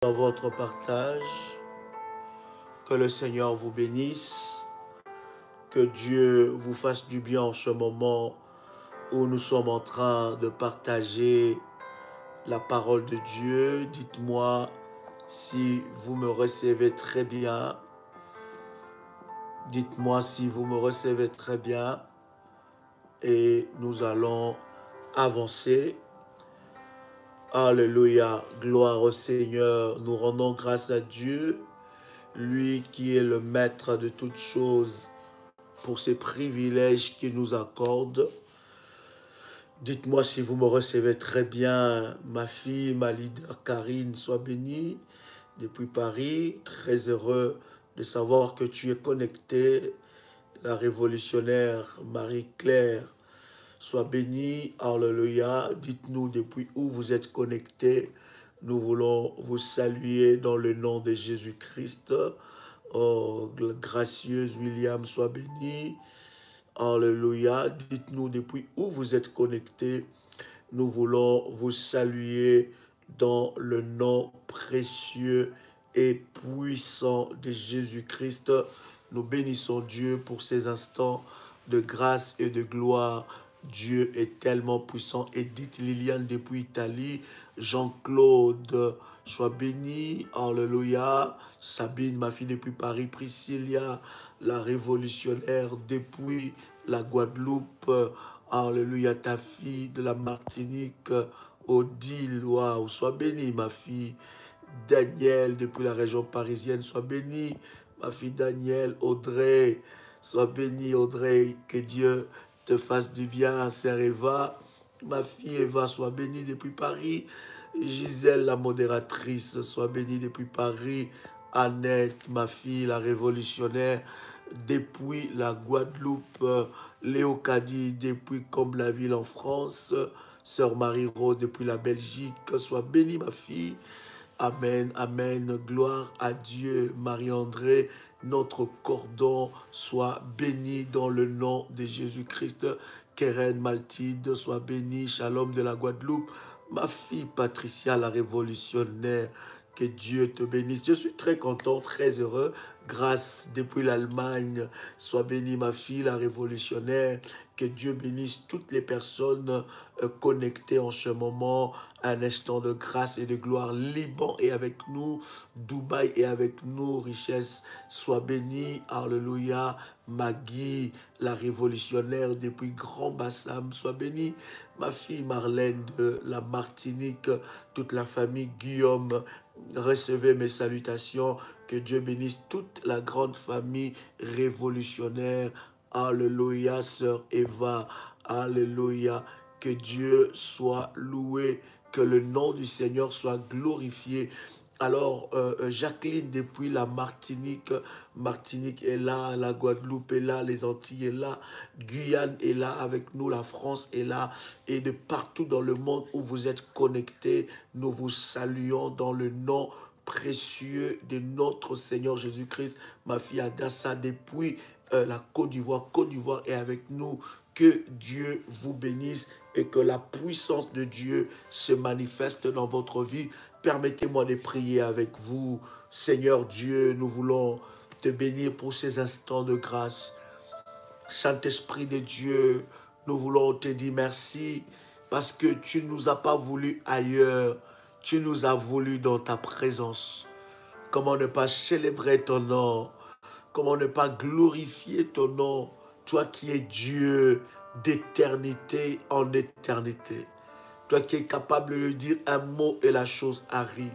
dans votre partage. Que le Seigneur vous bénisse. Que Dieu vous fasse du bien en ce moment où nous sommes en train de partager la parole de Dieu. Dites-moi si vous me recevez très bien. Dites-moi si vous me recevez très bien. Et nous allons avancer. Alléluia, gloire au Seigneur. Nous rendons grâce à Dieu, lui qui est le maître de toutes choses, pour ces privilèges qu'il nous accorde. Dites-moi si vous me recevez très bien. Ma fille, ma leader Karine, sois bénie depuis Paris. Très heureux de savoir que tu es connectée. La révolutionnaire Marie-Claire, sois bénie. Alléluia. Dites-nous depuis où vous êtes connectés. Nous voulons vous saluer dans le nom de Jésus-Christ. Oh, gracieuse William, sois bénie. Alléluia. Dites-nous depuis où vous êtes connectés. Nous voulons vous saluer dans le nom précieux et puissant de Jésus-Christ. Nous bénissons Dieu pour ces instants de grâce et de gloire. Dieu est tellement puissant. Edith Liliane depuis Italie. Jean-Claude, sois béni. Alléluia. Sabine, ma fille depuis Paris. Priscilla, la révolutionnaire depuis la Guadeloupe. Alléluia, ta fille de la Martinique. Odile, waouh, sois bénie, ma fille. Daniel, depuis la région parisienne, sois bénie. Ma fille Daniel, Audrey, sois bénie, Audrey. Que Dieu te fasse du bien, sœur Eva. Ma fille Eva, sois bénie depuis Paris. Gisèle, la modératrice, sois bénie depuis Paris. Annette, ma fille, la révolutionnaire, depuis la Guadeloupe. Léocadie, depuis Comble-la-Ville en France. Sœur Marie-Rose, depuis la Belgique. Sois bénie, ma fille. Amen, amen. Gloire à Dieu. Marie-André, notre cordon, soit béni dans le nom de Jésus-Christ. Keren Maltide, soit béni. Shalom de la Guadeloupe. Ma fille Patricia, la révolutionnaire. Que Dieu te bénisse. Je suis très content, très heureux. Grâce depuis l'Allemagne. Sois bénie, ma fille, la révolutionnaire. Que Dieu bénisse toutes les personnes connectées en ce moment. Un instant de grâce et de gloire. Liban est avec nous. Dubaï est avec nous. Richesse, sois bénie. Alléluia. Maggie, la révolutionnaire depuis Grand Bassam, sois bénie. Ma fille Marlène de la Martinique, toute la famille Guillaume, recevez mes salutations. Que Dieu bénisse toute la grande famille révolutionnaire. Alléluia, sœur Eva. Alléluia. Que Dieu soit loué. Que le nom du Seigneur soit glorifié. Alors, Jacqueline, depuis la Martinique, Martinique est là, la Guadeloupe est là, les Antilles est là, Guyane est là avec nous, la France est là, et de partout dans le monde où vous êtes connectés, nous vous saluons dans le nom précieux de notre Seigneur Jésus-Christ. Ma fille Adassa, depuis la Côte d'Ivoire est avec nous. Que Dieu vous bénisse et que la puissance de Dieu se manifeste dans votre vie. Permettez-moi de prier avec vous. Seigneur Dieu, nous voulons te bénir pour ces instants de grâce. Saint-Esprit de Dieu, nous voulons te dire merci parce que tu ne nous as pas voulu ailleurs. Tu nous as voulu dans ta présence. Comment ne pas célébrer ton nom? Comment ne pas glorifier ton nom? Toi qui es Dieu d'éternité en éternité. Toi qui es capable de dire un mot et la chose arrive.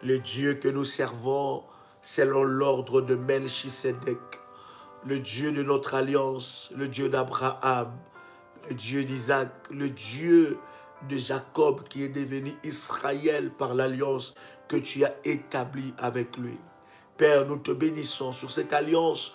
Le Dieu que nous servons selon l'ordre de Melchisédek. Le Dieu de notre alliance, le Dieu d'Abraham, le Dieu d'Isaac, le Dieu de Jacob qui est devenu Israël par l'alliance que tu as établie avec lui. Père, nous te bénissons sur cette alliance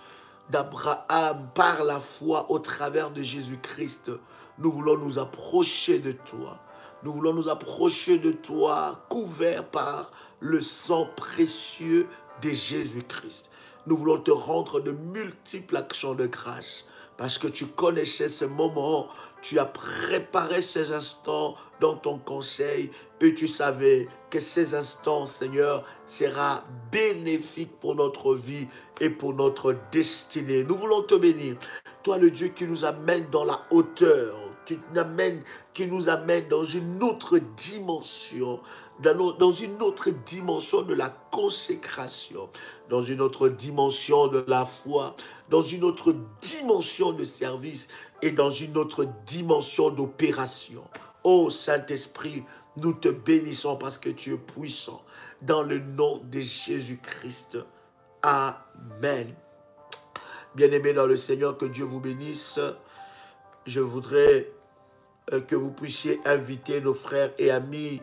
d'Abraham par la foi au travers de Jésus-Christ. Nous voulons nous approcher de toi. Nous voulons nous approcher de toi, couverts par le sang précieux de Jésus-Christ. Nous voulons te rendre de multiples actions de grâce parce que tu connaissais ce moment, tu as préparé ces instants dans ton conseil et tu savais que ces instants, Seigneur, sera bénéfique pour notre vie et pour notre destinée. Nous voulons te bénir. Toi, le Dieu qui nous amène dans la hauteur, qui nous amène dans une autre dimension, dans une autre dimension de la consécration, dans une autre dimension de la foi, dans une autre dimension de service et dans une autre dimension d'opération. Ô Saint-Esprit, nous te bénissons parce que tu es puissant. Dans le nom de Jésus-Christ. Amen. Bien-aimés dans le Seigneur, que Dieu vous bénisse. Je voudrais que vous puissiez inviter nos frères et amis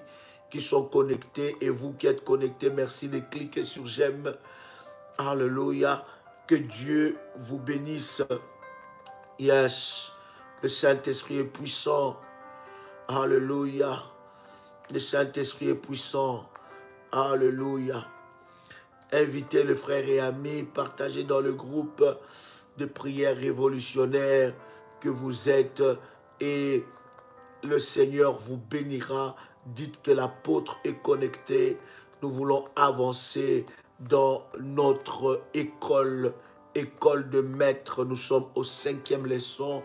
qui sont connectés. Et vous qui êtes connectés, merci de cliquer sur j'aime. Alléluia. Que Dieu vous bénisse. Yes. Le Saint-Esprit est puissant. Alléluia. Le Saint-Esprit est puissant. Alléluia. Invitez les frères et amis, partagez dans le groupe de prière révolutionnaire que vous êtes et le Seigneur vous bénira. Dites que l'apôtre est connecté. Nous voulons avancer dans notre école de maître. Nous sommes au 5e leçon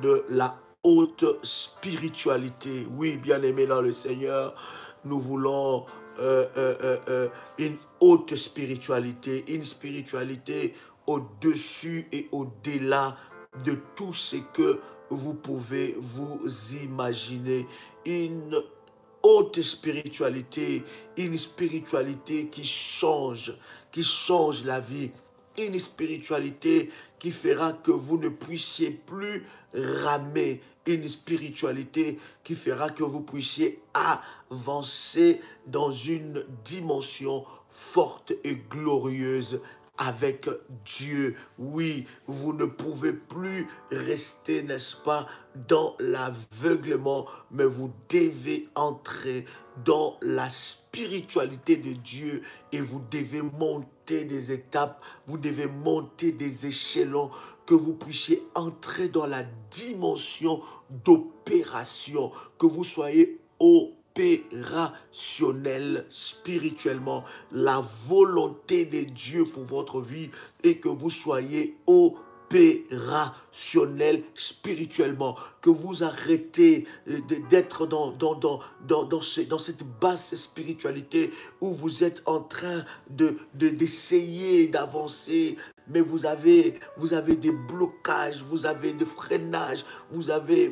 de la haute spiritualité. Oui, bien-aimés dans le Seigneur, nous voulons une haute spiritualité, une spiritualité au-dessus et au-delà de tout ce que vous pouvez vous imaginer. Une haute spiritualité, une spiritualité qui change la vie. Une spiritualité qui fera que vous ne puissiez plus ramer. Une spiritualité qui fera que vous puissiez avancer dans une dimension forte et glorieuse avec Dieu. Oui, vous ne pouvez plus rester, n'est-ce pas, dans l'aveuglement, mais vous devez entrer dans la spiritualité de Dieu et vous devez monter des étapes, vous devez monter des échelons, que vous puissiez entrer dans la dimension d'opération, que vous soyez opérationnel spirituellement, la volonté de Dieu pour votre vie et que vous soyez opérationnel spirituellement, que vous arrêtez d'être dans cette basse spiritualité où vous êtes en train d'essayer d'avancer, mais vous avez des blocages, vous avez des freinages, vous avez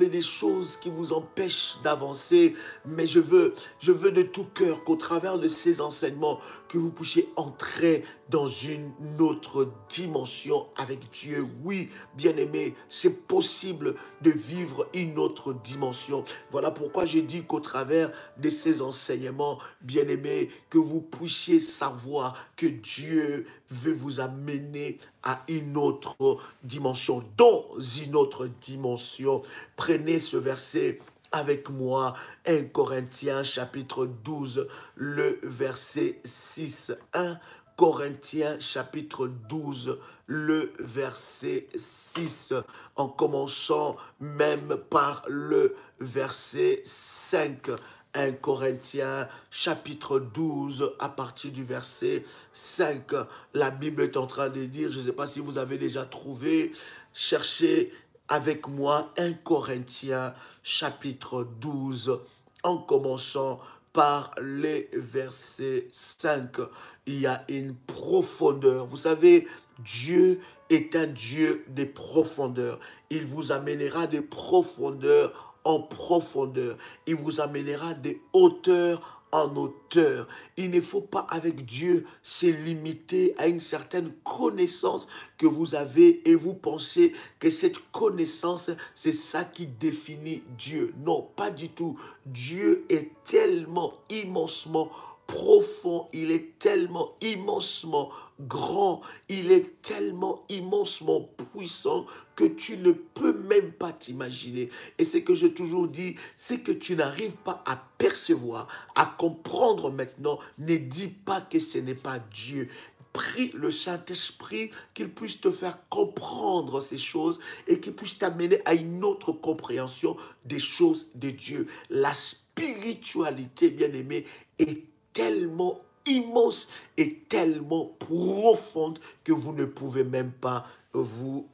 des choses qui vous empêchent d'avancer. Mais je veux de tout cœur qu'au travers de ces enseignements, que vous puissiez entrer dans une autre dimension avec Dieu. Oui, bien-aimé, c'est possible de vivre une autre dimension. Voilà pourquoi j'ai dit qu'au travers de ces enseignements, bien-aimé, que vous puissiez savoir que Dieu veut vous amener à une autre dimension, dans une autre dimension. Prenez ce verset avec moi, 1 Corinthiens chapitre 12, le verset 6. 1 Corinthiens chapitre 12, le verset 6, en commençant même par le verset 5. 1 Corinthiens chapitre 12 à partir du verset 5. La Bible est en train de dire, je ne sais pas si vous avez déjà trouvé, cherchez avec moi 1 Corinthiens chapitre 12 en commençant par les versets 5. Il y a une profondeur. Vous savez, Dieu est un Dieu des profondeurs. Il vous amènera des profondeurs en profondeur. Il vous amènera des hauteurs en hauteur. Il ne faut pas avec Dieu se limiter à une certaine connaissance que vous avez et vous pensez que cette connaissance, c'est ça qui définit Dieu. Non, pas du tout. Dieu est tellement immensement profond, il est tellement immensement grand, il est tellement immensement puissant que tu ne peux même pas t'imaginer. Et ce que j'ai toujours dit, c'est que tu n'arrives pas à percevoir, à comprendre maintenant. Ne dis pas que ce n'est pas Dieu. prie le Saint-Esprit qu'il puisse te faire comprendre ces choses et qu'il puisse t'amener à une autre compréhension des choses de Dieu. La spiritualité, bien-aimé, est tellement immense et tellement profonde que vous ne pouvez même pas vous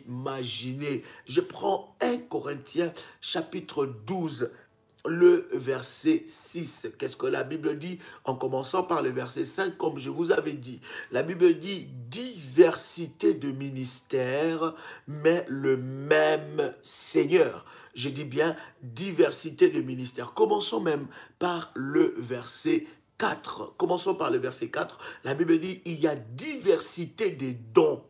imaginer. Je prends 1 Corinthiens chapitre 12, le verset 6. Qu'est-ce que la Bible dit? En commençant par le verset 5, comme je vous avais dit. La Bible dit diversité de ministères, mais le même Seigneur. Je dis bien diversité de ministères. Commençons même par le verset 4. Commençons par le verset 4. La Bible dit il y a diversité des dons.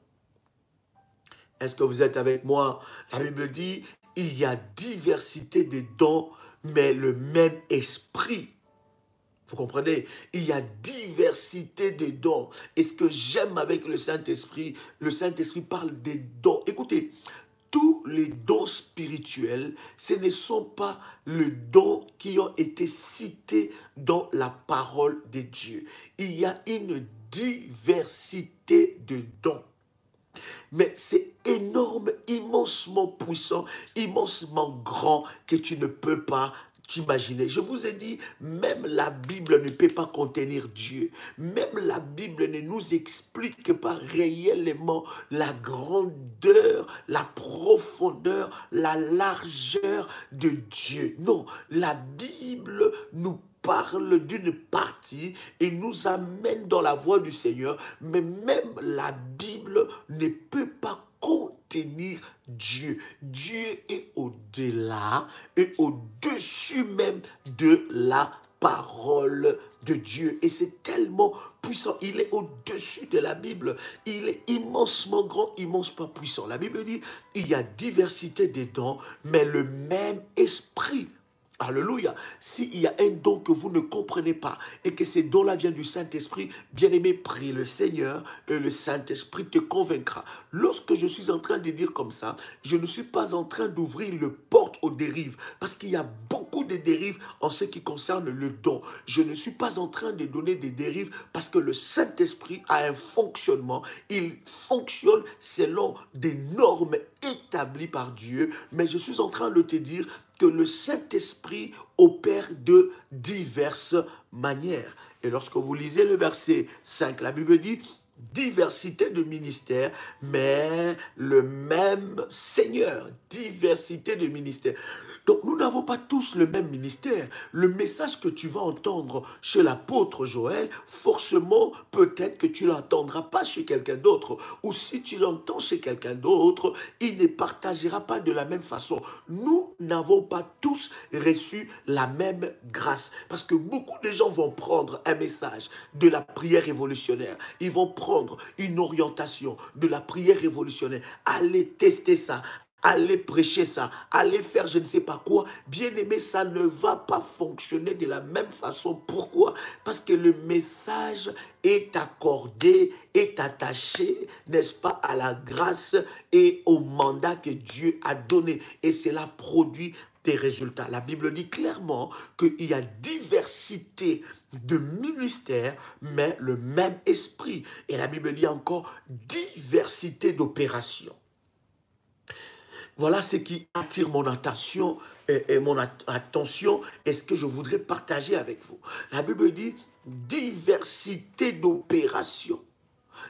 Est-ce que vous êtes avec moi? La Bible dit il y a diversité des dons, mais le même esprit. Vous comprenez? Il y a diversité des dons. Et ce que j'aime avec le Saint-Esprit parle des dons. Écoutez, tous les dons spirituels, ce ne sont pas les dons qui ont été cités dans la parole de Dieu. Il y a une diversité de dons. Mais c'est énorme, immensement puissant, immensement grand que tu ne peux pas t'imaginer. Je vous ai dit, même la Bible ne peut pas contenir Dieu. Même la Bible ne nous explique pas réellement la grandeur, la profondeur, la largeur de Dieu. Non, la Bible nous parle d'une partie et nous amène dans la voie du Seigneur, mais même la Bible ne peut pas contenir Dieu. Dieu est au-delà et au-dessus même de la parole de Dieu. Et c'est tellement puissant. Il est au-dessus de la Bible. Il est immensement grand, immensement puissant. La Bible dit, il y a diversité des dons, mais le même esprit. Alléluia. S'il y a un don que vous ne comprenez pas et que ce don-là vient du Saint-Esprit, bien-aimé, prie le Seigneur et le Saint-Esprit te convaincra. Lorsque je suis en train de dire comme ça, je ne suis pas en train d'ouvrir le porte aux dérives parce qu'il y a beaucoup de dérives en ce qui concerne le don. Je ne suis pas en train de donner des dérives parce que le Saint-Esprit a un fonctionnement. Il fonctionne selon des normes établies par Dieu, mais je suis en train de te dire que le Saint-Esprit opère de diverses manières. Et lorsque vous lisez le verset 5, la Bible dit diversité de ministères, mais le même Seigneur. Diversité de ministères. Donc nous n'avons pas tous le même ministère. Le message que tu vas entendre chez l'apôtre Joël, forcément, peut-être que tu ne l'entendras pas chez quelqu'un d'autre. Ou si tu l'entends chez quelqu'un d'autre, il ne partagera pas de la même façon. Nous n'avons pas tous reçu la même grâce. Parce que beaucoup de gens vont prendre un message de la prière révolutionnaire. Ils vont prendre une orientation de la prière révolutionnaire. Allez tester ça. Allez prêcher ça, allez faire je ne sais pas quoi. Bien aimé, ça ne va pas fonctionner de la même façon. Pourquoi? Parce que le message est accordé, est attaché, n'est-ce pas, à la grâce et au mandat que Dieu a donné. Et cela produit des résultats. La Bible dit clairement qu'il y a diversité de ministères, mais le même esprit. Et la Bible dit encore diversité d'opérations. Voilà ce qui attire mon attention et mon attention et ce que je voudrais partager avec vous. La Bible dit diversité d'opérations.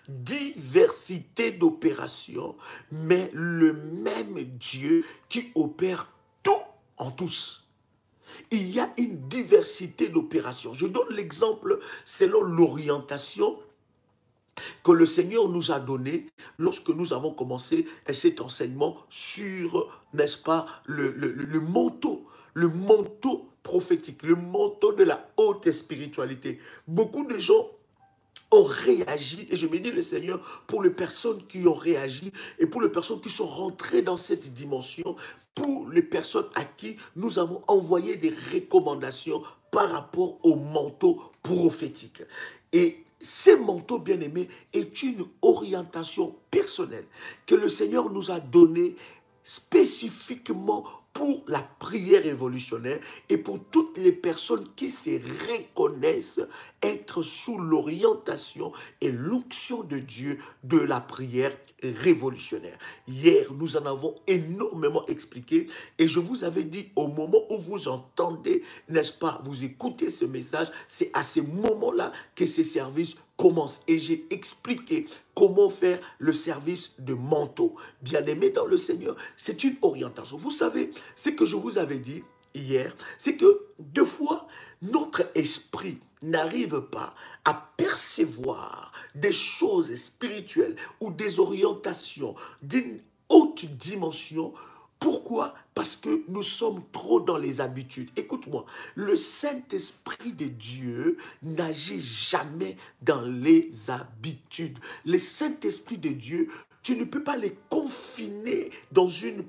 Diversité d'opérations, mais le même Dieu qui opère tout en tous. Il y a une diversité d'opérations. Je donne l'exemple selon l'orientation que le Seigneur nous a donné lorsque nous avons commencé cet enseignement sur, n'est-ce pas, le manteau prophétique, le manteau de la haute spiritualité. Beaucoup de gens ont réagi, et je bénis le Seigneur pour les personnes qui ont réagi et pour les personnes qui sont rentrées dans cette dimension, pour les personnes à qui nous avons envoyé des recommandations par rapport au manteau prophétique. Et ces manteaux bien-aimés est une orientation personnelle que le Seigneur nous a donnée spécifiquement pour la prière révolutionnaire et pour toutes les personnes qui se reconnaissent être sous l'orientation et l'onction de Dieu de la prière révolutionnaire. Hier, nous en avons énormément expliqué et je vous avais dit au moment où vous entendez, n'est-ce pas, vous écoutez ce message, c'est à ce moment-là que ces services commencent. Et j'ai expliqué comment faire le service de manteau. Bien-aimé dans le Seigneur, c'est une orientation. Vous savez, ce que je vous avais dit hier, c'est que deux fois, notre esprit n'arrive pas à percevoir des choses spirituelles ou des orientations d'une haute dimension. Pourquoi? Parce que nous sommes trop dans les habitudes. Écoute-moi, le Saint-Esprit de Dieu n'agit jamais dans les habitudes. Le Saint-Esprit de Dieu, tu ne peux pas les confiner dans une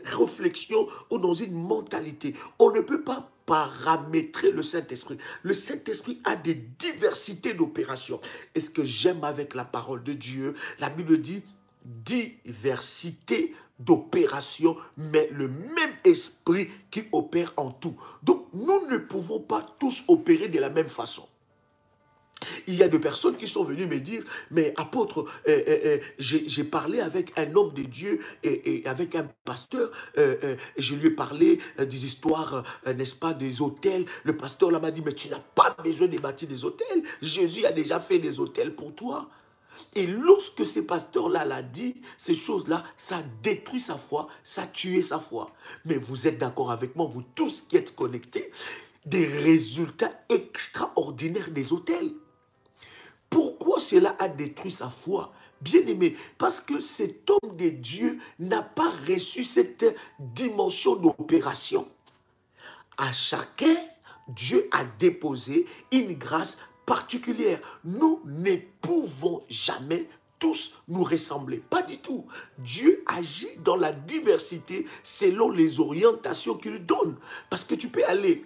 réflexion ou dans une mentalité. On ne peut pas paramétrer le Saint-Esprit. Le Saint-Esprit a des diversités d'opérations. Et ce que j'aime avec la parole de Dieu, la Bible dit diversité d'opérations, mais le même esprit qui opère en tout. Donc, nous ne pouvons pas tous opérer de la même façon. Il y a des personnes qui sont venues me dire, mais apôtre, j'ai parlé avec un homme de Dieu et avec un pasteur, je lui ai parlé des histoires, n'est-ce pas, des hôtels. Le pasteur là m'a dit, mais tu n'as pas besoin de bâtir des hôtels. Jésus a déjà fait des hôtels pour toi. Et lorsque ce pasteur-là l'a dit, ces choses-là, ça détruit sa foi, ça tue sa foi. Mais vous êtes d'accord avec moi, vous tous qui êtes connectés, des résultats extraordinaires des hôtels. Pourquoi cela a détruit sa foi? Bien aimé, parce que cet homme de Dieu n'a pas reçu cette dimension d'opération. À chacun, Dieu a déposé une grâce particulière. Nous ne pouvons jamais tous nous ressembler. Pas du tout. Dieu agit dans la diversité selon les orientations qu'il donne. Parce que tu peux aller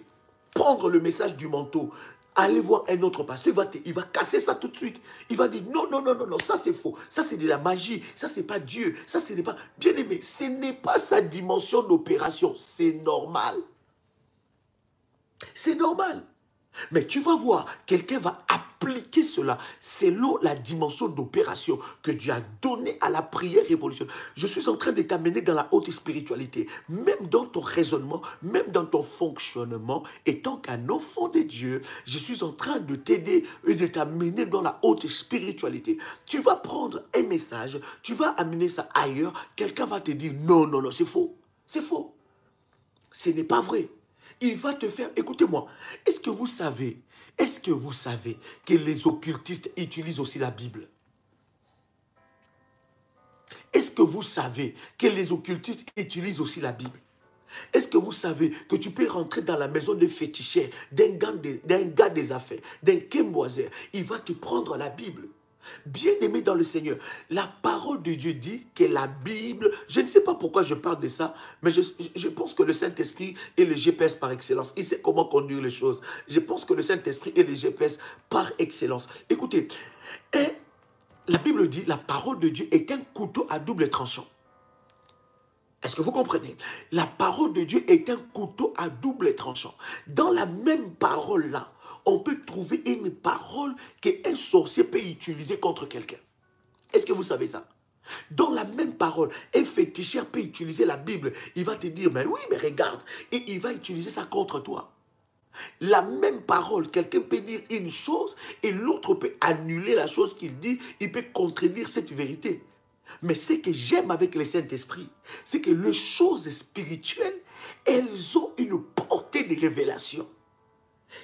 prendre le message du manteau, aller voir un autre pasteur, il va casser ça tout de suite. Il va dire non, non, non, non, non, ça c'est faux. Ça c'est de la magie. Ça c'est pas Dieu. Ça ce n'est pas... Bien aimé, ce n'est pas sa dimension d'opération. C'est normal. C'est normal. Mais tu vas voir, quelqu'un va appliquer cela selon la dimension d'opération que Dieu a donnée à la prière révolutionnaire. Je suis en train de t'amener dans la haute spiritualité, même dans ton raisonnement, même dans ton fonctionnement. Étant qu'un enfant de Dieu, je suis en train de t'aider et de t'amener dans la haute spiritualité. Tu vas prendre un message, tu vas amener ça ailleurs, quelqu'un va te dire non, non, non, c'est faux. C'est faux. Ce n'est pas vrai. Il va te faire... Écoutez-moi, est-ce que vous savez que les occultistes utilisent aussi la Bible? Est-ce que vous savez que les occultistes utilisent aussi la Bible? Est-ce que vous savez que tu peux rentrer dans la maison de féticheur, d'un gars des affaires, d'un kémoiseur, il va te prendre la Bible? Bien-aimé dans le Seigneur, la parole de Dieu dit que la Bible, je ne sais pas pourquoi je parle de ça, mais je pense que le Saint-Esprit est le GPS par excellence. Il sait comment conduire les choses. Je pense que le Saint-Esprit est le GPS par excellence. Écoutez, la Bible dit, la parole de Dieu est un couteau à double tranchant. Est-ce que vous comprenez? La parole de Dieu est un couteau à double tranchant. Dans la même parole-là, on peut trouver une parole qu'un sorcier peut utiliser contre quelqu'un. Est-ce que vous savez ça? Dans la même parole, un féticheur peut utiliser la Bible. Il va te dire, mais oui, mais regarde. Et il va utiliser ça contre toi. La même parole, quelqu'un peut dire une chose et l'autre peut annuler la chose qu'il dit. Il peut contredire cette vérité. Mais ce que j'aime avec le Saint-Esprit, c'est que les choses spirituelles, elles ont une portée de révélation.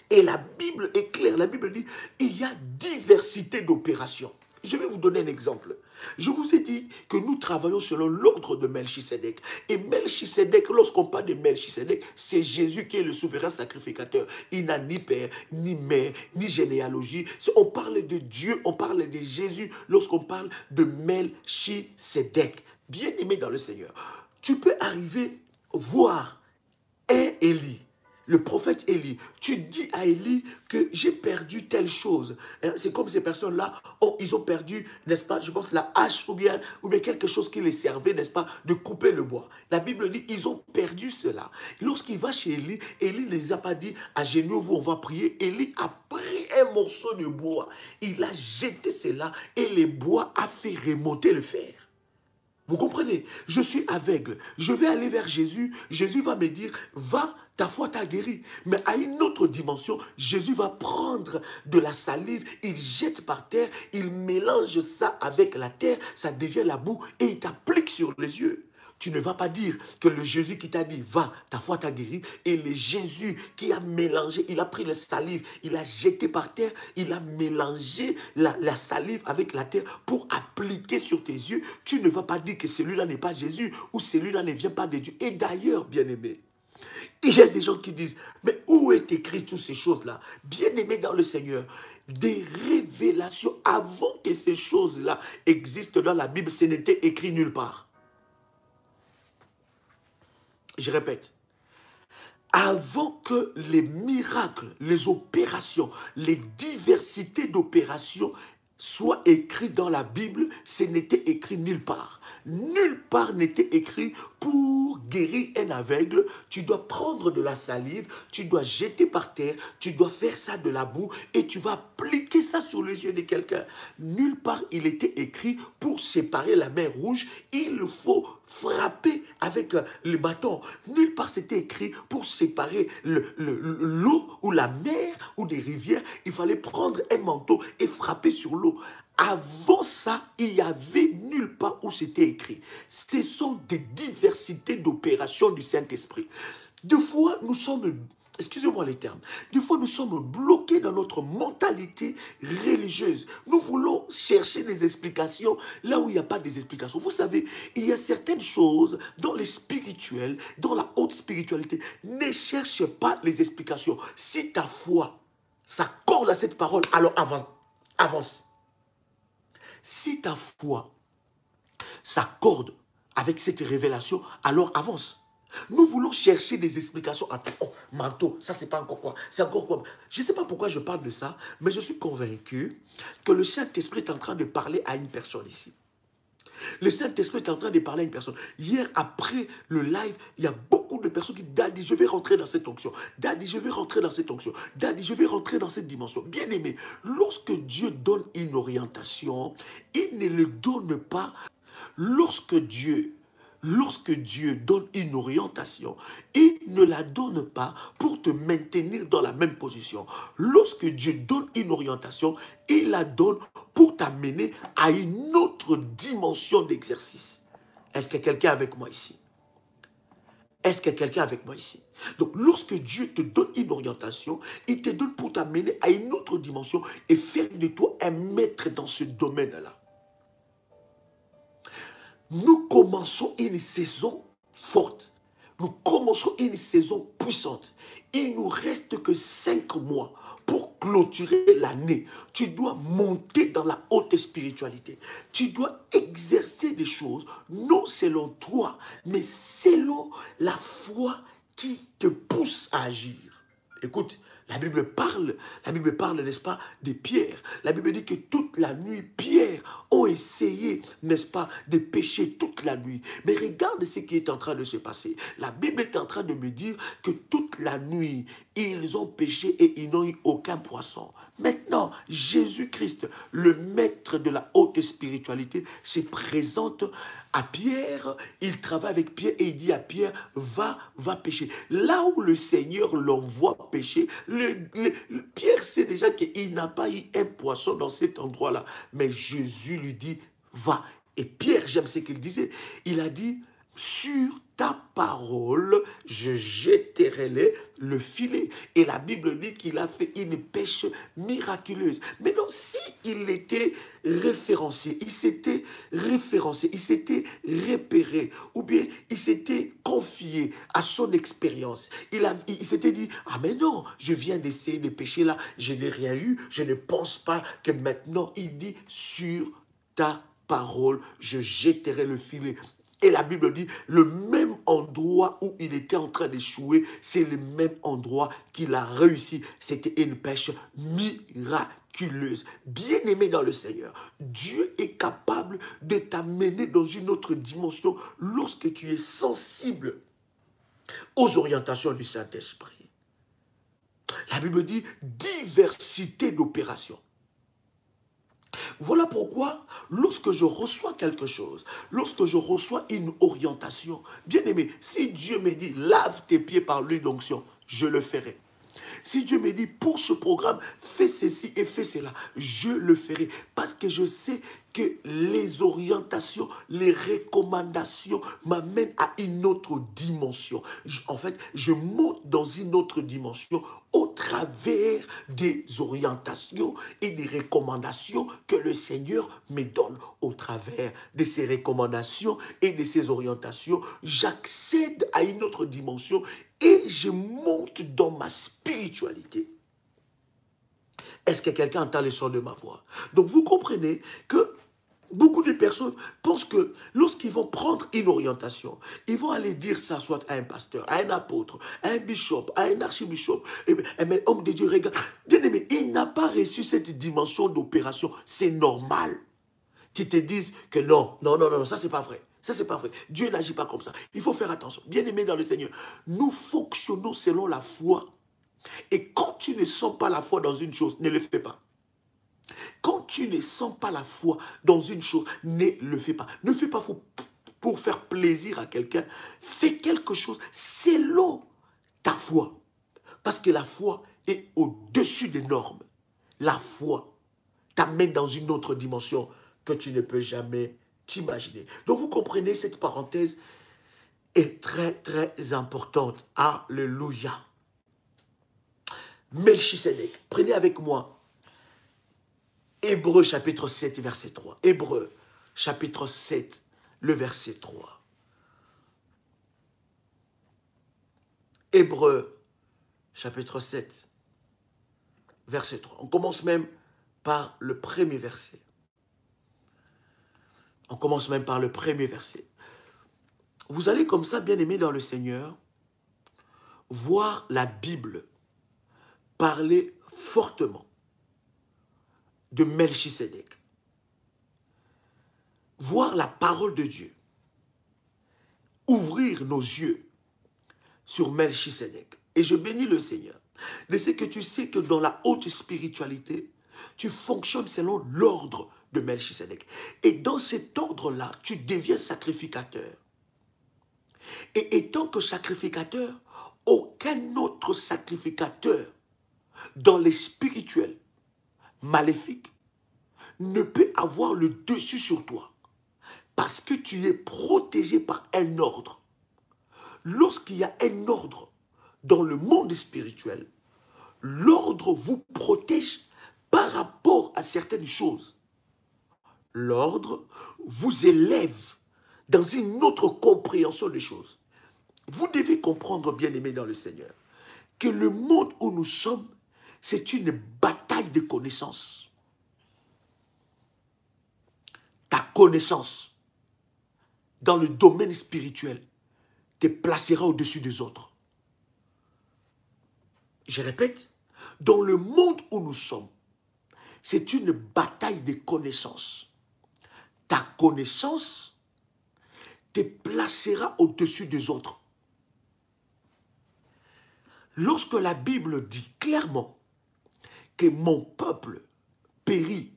Et la Bible est claire. La Bible dit, il y a diversité d'opérations. Je vais vous donner un exemple. Je vous ai dit que nous travaillons selon l'ordre de Melchisédek. Et Melchisédek, lorsqu'on parle de Melchisédek, c'est Jésus qui est le souverain sacrificateur. Il n'a ni père, ni mère, ni généalogie. On parle de Dieu, on parle de Jésus lorsqu'on parle de Melchisédek. Bien-aimé dans le Seigneur, tu peux arriver voir un Élie. le prophète Élie, tu dis à Élie que j'ai perdu telle chose. C'est comme ces personnes-là, ils ont perdu, n'est-ce pas, je pense, la hache ou bien quelque chose qui les servait, n'est-ce pas, de couper le bois. La Bible dit, ils ont perdu cela. Lorsqu'il va chez Élie, Élie ne les a pas dit, agenouillez-vous, on va prier. Élie a pris un morceau de bois, il a jeté cela et le bois a fait remonter le fer. Vous comprenez? Je suis aveugle. Je vais aller vers Jésus. Jésus va me dire, va, ta foi t'a guéri. Mais à une autre dimension, Jésus va prendre de la salive, il jette par terre, il mélange ça avec la terre, ça devient la boue et il t'applique sur les yeux. Tu ne vas pas dire que le Jésus qui t'a dit, va, ta foi t'a guéri, et le Jésus qui a mélangé, il a pris la salive, il a jeté par terre, il a mélangé la salive avec la terre pour appliquer sur tes yeux. Tu ne vas pas dire que celui-là n'est pas Jésus ou celui-là ne vient pas de Dieu. Et d'ailleurs, bien-aimé, il y a des gens qui disent, mais où est écrit toutes ces choses-là? Bien-aimé dans le Seigneur, des révélations avant que ces choses-là existent dans la Bible, ce n'était écrit nulle part. Je répète, avant que les miracles, les opérations, les diversités d'opérations soient écrites dans la Bible, ce n'était écrit nulle part. Nulle part n'était écrit pour guérir un aveugle. Tu dois prendre de la salive, tu dois jeter par terre, tu dois faire ça de la boue et tu vas appliquer ça sur les yeux de quelqu'un. Nulle part il était écrit pour séparer la mer rouge. Il faut frapper avec le bâton. Nulle part c'était écrit pour séparer l'eau ou la mer ou des rivières. Il fallait prendre un manteau et frapper sur l'eau. Avant ça, il n'y avait nulle part où c'était écrit. Ce sont des diversités d'opérations du Saint-Esprit. Des fois, nous sommes, excusez-moi les termes, des fois nous sommes bloqués dans notre mentalité religieuse. Nous voulons chercher des explications là où il n'y a pas des explications. Vous savez, il y a certaines choses dans les spirituels, dans la haute spiritualité. Ne cherche pas les explications. Si ta foi s'accorde à cette parole, alors avance. Si ta foi s'accorde avec cette révélation, alors avance. Nous voulons chercher des explications à tout. Oh, manteau, ça c'est pas encore quoi, c'est encore quoi. Je ne sais pas pourquoi je parle de ça, mais je suis convaincu que le Saint-Esprit est en train de parler à une personne ici. Le Saint-Esprit est en train de parler à une personne. Hier, après le live, il y a beaucoup de personnes qui disent, Daddy, je vais rentrer dans cette onction. Daddy, je vais rentrer dans cette onction. Daddy, je vais rentrer dans cette dimension. Bien aimé, lorsque Dieu donne une orientation, il ne le donne pas. Lorsque Dieu donne une orientation, il ne la donne pas pour te maintenir dans la même position. Lorsque Dieu donne une orientation, il la donne pour t'amener à une autre dimension d'exercice. Est-ce que quelqu'un est avec moi ici? Est-ce que quelqu'un est avec moi ici? Donc, lorsque Dieu te donne une orientation, il te donne pour t'amener à une autre dimension et faire de toi un maître dans ce domaine-là. Nous commençons une saison forte. Nous commençons une saison puissante. Il ne nous reste que 5 mois pour clôturer l'année. Tu dois monter dans la haute spiritualité. Tu dois exercer des choses, non selon toi, mais selon la foi qui te pousse à agir. Écoute, la Bible parle, n'est-ce pas, de Pierre. La Bible dit que toute la nuit, Pierre ont essayé, n'est-ce pas, de pêcher toute la nuit. Mais regarde ce qui est en train de se passer. La Bible est en train de me dire que toute la nuit, ils ont pêché et ils n'ont eu aucun poisson. Maintenant, Jésus-Christ, le maître de la haute spiritualité, se présente à Pierre. Il travaille avec Pierre et il dit à Pierre, va pêcher. Là où le Seigneur l'envoie pêcher, Pierre sait déjà qu'il n'a pas eu un poisson dans cet endroit-là. Mais Jésus lui dit, va. Et Pierre, j'aime ce qu'il disait, il a dit, sur ta parole, je jetterai le filet. Et la Bible dit qu'il a fait une pêche miraculeuse. Maintenant, s'il était référencé, il s'était référencé, il s'était repéré, ou bien il s'était confié à son expérience. Il s'était dit, ah mais non, je viens d'essayer de pêcher là, je n'ai rien eu, je ne pense pas que maintenant, il dit, sur ta parole, je jetterai le filet. Et la Bible dit, le même endroit où il était en train d'échouer, c'est le même endroit qu'il a réussi. C'était une pêche miraculeuse. Bien-aimé dans le Seigneur, Dieu est capable de t'amener dans une autre dimension lorsque tu es sensible aux orientations du Saint-Esprit. La Bible dit diversité d'opérations. Voilà pourquoi, lorsque je reçois quelque chose, lorsque je reçois une orientation, bien aimé, si Dieu me dit lave tes pieds par l'huile d'onction, je le ferai. Si Dieu me dit, pour ce programme, fais ceci et fais cela, je le ferai. Parce que je sais que les orientations, les recommandations m'amènent à une autre dimension. En fait, je monte dans une autre dimension au travers des orientations et des recommandations que le Seigneur me donne. Au travers de ces recommandations et de ces orientations, j'accède à une autre dimension et je monte dans ma spiritualité. Est-ce que quelqu'un entend le son de ma voix? Donc vous comprenez que beaucoup de personnes pensent que lorsqu'ils vont prendre une orientation, ils vont aller dire ça soit à un pasteur, à un apôtre, à un bishop, à un archibishop. Mais homme de Dieu, regarde, bien aimé, il n'a pas reçu cette dimension d'opération. C'est normal qu'ils te disent que non, ça c'est pas vrai. Ça, c'est pas vrai. Dieu n'agit pas comme ça. Il faut faire attention. Bien-aimé dans le Seigneur, nous fonctionnons selon la foi. Et quand tu ne sens pas la foi dans une chose, ne le fais pas. Quand tu ne sens pas la foi dans une chose, ne le fais pas. Ne fais pas pour faire plaisir à quelqu'un. Fais quelque chose selon ta foi. Parce que la foi est au-dessus des normes. La foi t'amène dans une autre dimension que tu ne peux jamais t'imaginer. Donc vous comprenez, cette parenthèse est très très importante. Alléluia. Melchisedec. Prenez avec moi Hébreux chapitre 7 verset 3. Hébreux chapitre 7 le verset 3. Hébreux chapitre 7 verset 3. On commence même par le premier verset. On commence même par le premier verset. Vous allez comme ça, bien-aimés dans le Seigneur, voir la Bible parler fortement de Melchisedec. Voir la parole de Dieu. Ouvrir nos yeux sur Melchisedec. Et je bénis le Seigneur. De ce que tu sais que dans la haute spiritualité, tu fonctionnes selon l'ordre de Melchisedec. Et dans cet ordre-là, tu deviens sacrificateur. Et étant que sacrificateur, aucun autre sacrificateur dans les spirituels maléfiques ne peut avoir le dessus sur toi. Parce que tu es protégé par un ordre. Lorsqu'il y a un ordre dans le monde spirituel, l'ordre vous protège par rapport à certaines choses. L'ordre vous élève dans une autre compréhension des choses. Vous devez comprendre, bien-aimés dans le Seigneur, que le monde où nous sommes, c'est une bataille de connaissances. Ta connaissance dans le domaine spirituel te placera au-dessus des autres. Je répète, dans le monde où nous sommes, c'est une bataille de connaissances. Ta connaissance te placera au-dessus des autres. Lorsque la Bible dit clairement que mon peuple périt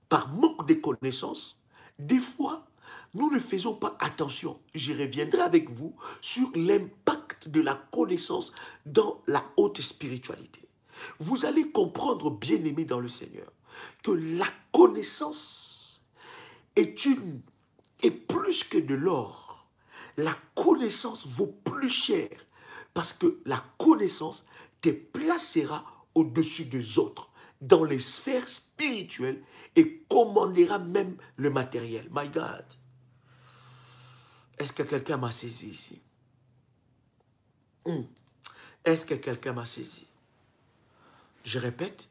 par manque de connaissances, des fois, nous ne faisons pas attention. J'y reviendrai avec vous sur l'impact de la connaissance dans la haute spiritualité. Vous allez comprendre, bien-aimés dans le Seigneur, que la connaissance est plus que de l'or. La connaissance vaut plus cher parce que la connaissance te placera au-dessus des autres dans les sphères spirituelles et commandera même le matériel. My God. Est-ce que quelqu'un m'a saisi ici? Est-ce que quelqu'un m'a saisi? Je répète,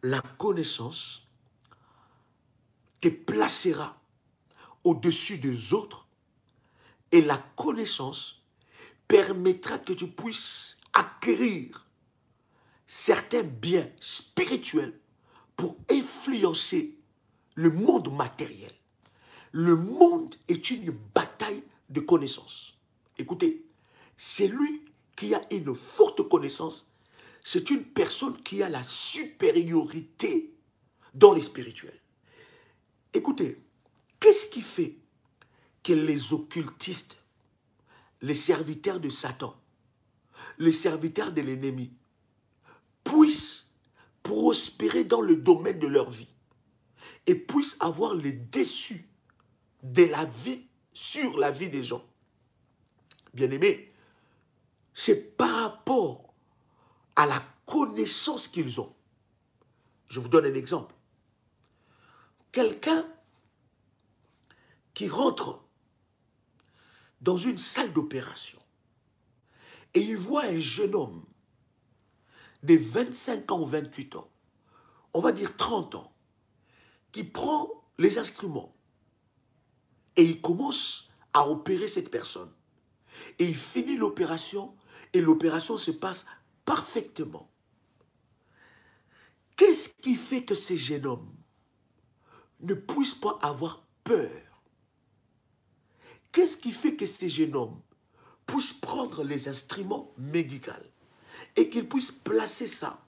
la connaissance te placera au-dessus des autres et la connaissance permettra que tu puisses acquérir certains biens spirituels pour influencer le monde matériel. Le monde est une bataille de connaissances. Écoutez, celui qui a une forte connaissance, c'est une personne qui a la supériorité dans les spirituels. Écoutez, qu'est-ce qui fait que les occultistes, les serviteurs de Satan, les serviteurs de l'ennemi, puissent prospérer dans le domaine de leur vie et puissent avoir le dessus de la vie sur la vie des gens? Bien-aimés, c'est par rapport à la connaissance qu'ils ont. Je vous donne un exemple. Quelqu'un qui rentre dans une salle d'opération et il voit un jeune homme de 25 ans ou 28 ans, on va dire 30 ans, qui prend les instruments et il commence à opérer cette personne. Et il finit l'opération et l'opération se passe parfaitement. Qu'est-ce qui fait que ces jeunes hommes ne puissent pas avoir peur? Qu'est-ce qui fait que ces jeunes hommes puissent prendre les instruments médicaux et qu'ils puissent placer ça,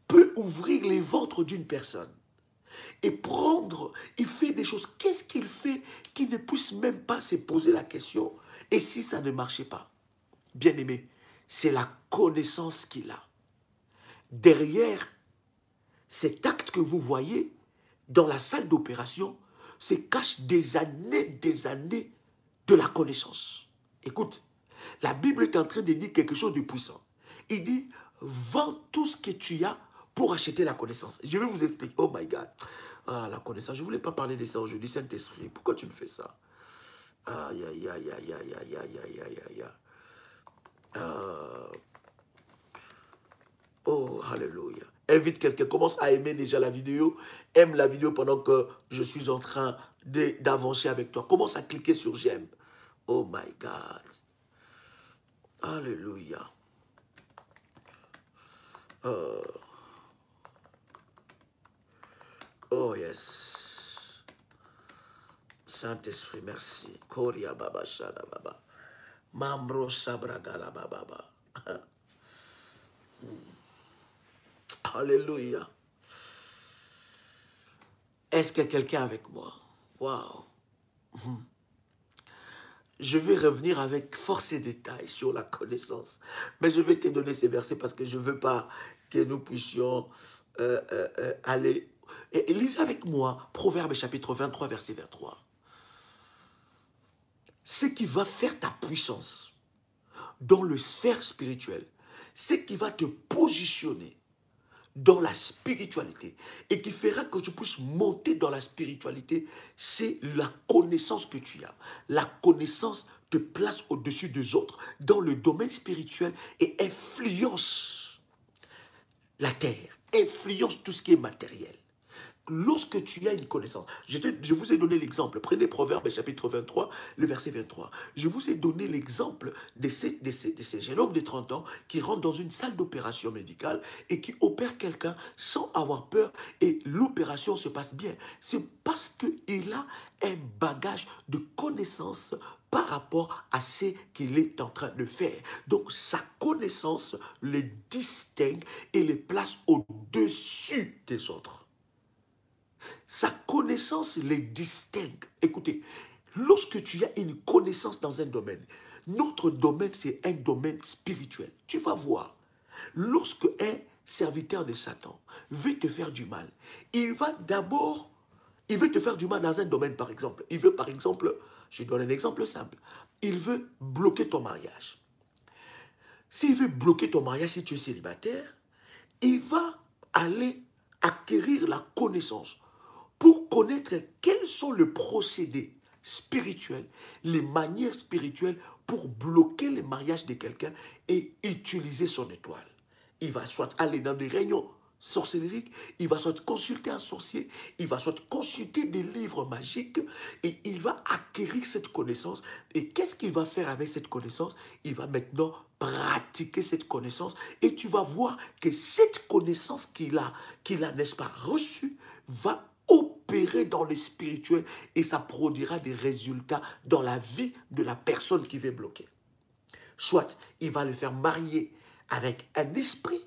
peut ouvrir les ventres d'une personne et prendre, il fait des choses. Qu'est-ce qu'il fait qu'il ne puisse même pas se poser la question? Et si ça ne marchait pas? Bien-aimé, c'est la connaissance qu'il a. Derrière cet acte que vous voyez dans la salle d'opération, se cachent des années de la connaissance. Écoute, la Bible est en train de dire quelque chose de puissant. Il dit, vends tout ce que tu as pour acheter la connaissance. Je vais vous expliquer. Oh my God. Ah, la connaissance. Je ne voulais pas parler de ça aujourd'hui. Saint-Esprit, pourquoi tu me fais ça? Aïe, aïe, aïe, aïe, aïe, aïe, aïe, aïe, aïe, aïe. Oh, alléluia. Invite quelqu'un, commence à aimer déjà la vidéo. Aime la vidéo pendant que je suis en train d'avancer avec toi. Commence à cliquer sur j'aime. Oh my God. Alléluia. Oh yes. Saint-Esprit, merci. Koria baba shada baba. Mamro sabragala baba. Alléluia. Est-ce qu'il y a quelqu'un avec moi? Waouh. Je vais revenir avec force et détails sur la connaissance. Mais je vais te donner ces versets parce que je ne veux pas que nous puissions aller... Et lisez avec moi Proverbe chapitre 23, verset 23. Ce qui va faire ta puissance dans le sphère spirituelle, ce qui va te positionner dans la spiritualité et qui fera que tu puisses monter dans la spiritualité, c'est la connaissance que tu as. La connaissance te place au-dessus des autres dans le domaine spirituel et influence la terre, influence tout ce qui est matériel. Lorsque tu as une connaissance, je vous ai donné l'exemple, prenez Proverbe chapitre 23, le verset 23. Je vous ai donné l'exemple de ces jeunes hommes de 30 ans qui rentrent dans une salle d'opération médicale et qui opèrent quelqu'un sans avoir peur et l'opération se passe bien. C'est parce qu'il a un bagage de connaissances par rapport à ce qu'il est en train de faire. Donc sa connaissance le distingue et le place au-dessus des autres. Sa connaissance les distingue. Écoutez, lorsque tu as une connaissance dans un domaine, notre domaine, c'est un domaine spirituel. Tu vas voir, lorsque un serviteur de Satan veut te faire du mal, il veut te faire du mal dans un domaine, par exemple. Il veut, par exemple, je donne un exemple simple, il veut bloquer ton mariage. S'il veut bloquer ton mariage, si tu es célibataire, il va aller acquérir la connaissance pour connaître quels sont les procédés spirituels, les manières spirituelles pour bloquer le mariage de quelqu'un et utiliser son étoile. Il va soit aller dans des réunions sorcellerie, il va soit consulter un sorcier, il va soit consulter des livres magiques et il va acquérir cette connaissance. Et qu'est-ce qu'il va faire avec cette connaissance? Il va maintenant pratiquer cette connaissance et tu vas voir que cette connaissance qu'il a, n'est-ce pas, reçue, va opérer dans le spirituel et ça produira des résultats dans la vie de la personne qui va bloquer. Soit il va le faire marier avec un esprit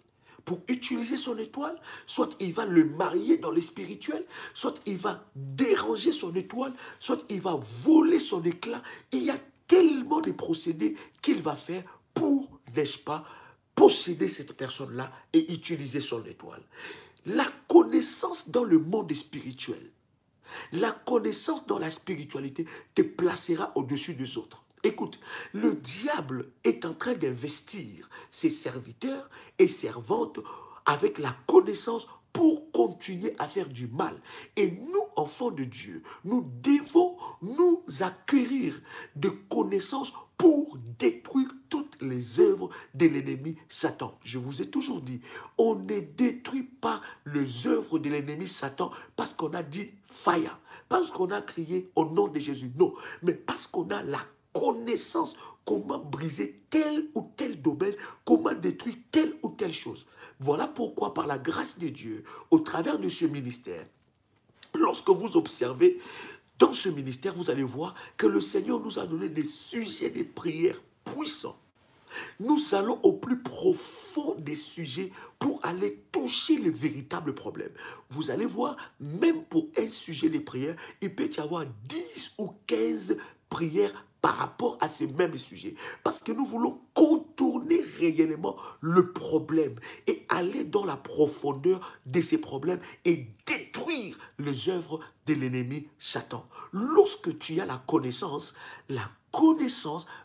pour utiliser son étoile, soit il va le marier dans le spirituel, soit il va déranger son étoile, soit il va voler son éclat. Il y a tellement de procédés qu'il va faire pour, n'est-ce pas, posséder cette personne-là et utiliser son étoile. La connaissance dans le monde spirituel, la connaissance dans la spiritualité te placera au-dessus des autres. Écoute, le diable est en train d'investir ses serviteurs et servantes avec la connaissance pour continuer à faire du mal. Et nous, enfants de Dieu, nous devons nous acquérir de connaissances pour détruire toutes les œuvres de l'ennemi Satan. Je vous ai toujours dit, on ne détruit pas les œuvres de l'ennemi Satan parce qu'on a dit « fire », parce qu'on a crié au nom de Jésus. Non, mais parce qu'on a la connaissance, comment briser tel ou tel domaine, comment détruire telle ou telle chose. Voilà pourquoi, par la grâce de Dieu, au travers de ce ministère, lorsque vous observez dans ce ministère, vous allez voir que le Seigneur nous a donné des sujets de prière puissants. Nous allons au plus profond des sujets pour aller toucher le véritable problème. Vous allez voir, même pour un sujet de prière, il peut y avoir 10 ou 15 prières par rapport à ces mêmes sujets. Parce que nous voulons contourner réellement le problème et aller dans la profondeur de ces problèmes et détruire les œuvres de l'ennemi Satan. Lorsque tu as la connaissance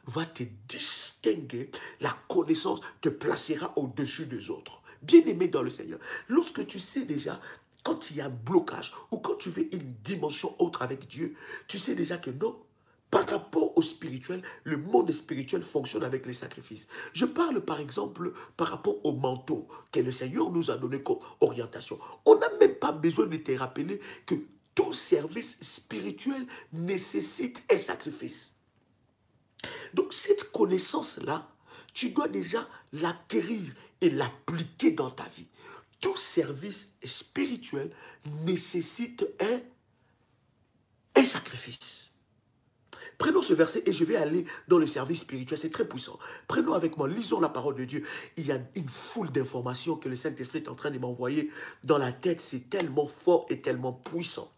va te distinguer, la connaissance te placera au-dessus des autres. Bien-aimé dans le Seigneur, lorsque tu sais déjà, quand il y a un blocage ou quand tu veux une dimension autre avec Dieu, tu sais déjà que non, par rapport au spirituel, le monde spirituel fonctionne avec les sacrifices. Je parle par exemple par rapport au manteau que le Seigneur nous a donné comme orientation. On n'a même pas besoin de te rappeler que tout service spirituel nécessite un sacrifice. Donc cette connaissance-là, tu dois déjà l'acquérir et l'appliquer dans ta vie. Tout service spirituel nécessite un sacrifice. Prenons ce verset et je vais aller dans le service spirituel. C'est très puissant. Prenons avec moi, lisons la parole de Dieu. Il y a une foule d'informations que le Saint-Esprit est en train de m'envoyer dans la tête. C'est tellement fort et tellement puissant.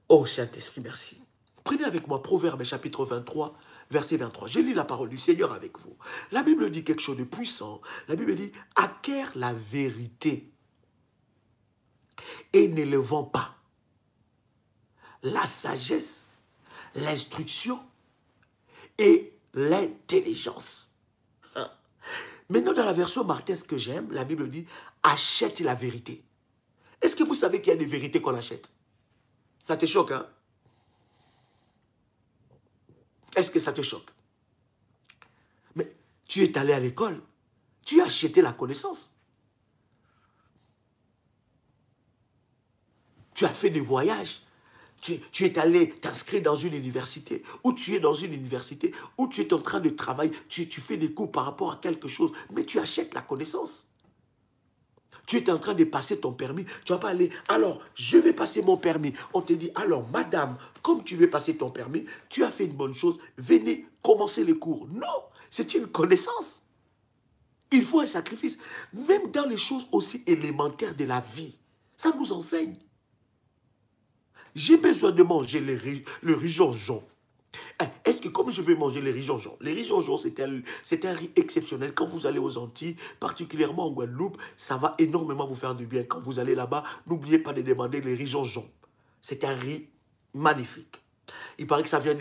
Oh Saint-Esprit, merci. Prenez avec moi Proverbe chapitre 23, verset 23. Je lis la parole du Seigneur avec vous. La Bible dit quelque chose de puissant. La Bible dit, acquiert la vérité et ne le vend pas. La sagesse, l'instruction et l'intelligence. Maintenant, dans la version Martin, ce que j'aime, la Bible dit, achète la vérité. Est-ce que vous savez qu'il y a des vérités qu'on achète? Ça te choque, hein? Est-ce que ça te choque? Mais tu es allé à l'école, tu as acheté la connaissance. Tu as fait des voyages. Tu es allé t'inscrire dans une université, ou tu es dans une université, ou tu es en train de travailler, tu fais des cours par rapport à quelque chose, mais tu achètes la connaissance. Tu es en train de passer ton permis, tu ne vas pas aller, alors je vais passer mon permis. On te dit, alors madame, comme tu veux passer ton permis, tu as fait une bonne chose, venez commencer les cours. Non, c'est une connaissance. Il faut un sacrifice, même dans les choses aussi élémentaires de la vie. Ça nous enseigne. J'ai besoin de manger le riz jonjon. Est-ce que comme je vais manger les riz jonjon, c'est un riz exceptionnel. Quand vous allez aux Antilles, particulièrement en Guadeloupe, ça va énormément vous faire du bien. Quand vous allez là-bas, n'oubliez pas de demander les riz jonjon. C'est un riz magnifique. Il paraît que ça vient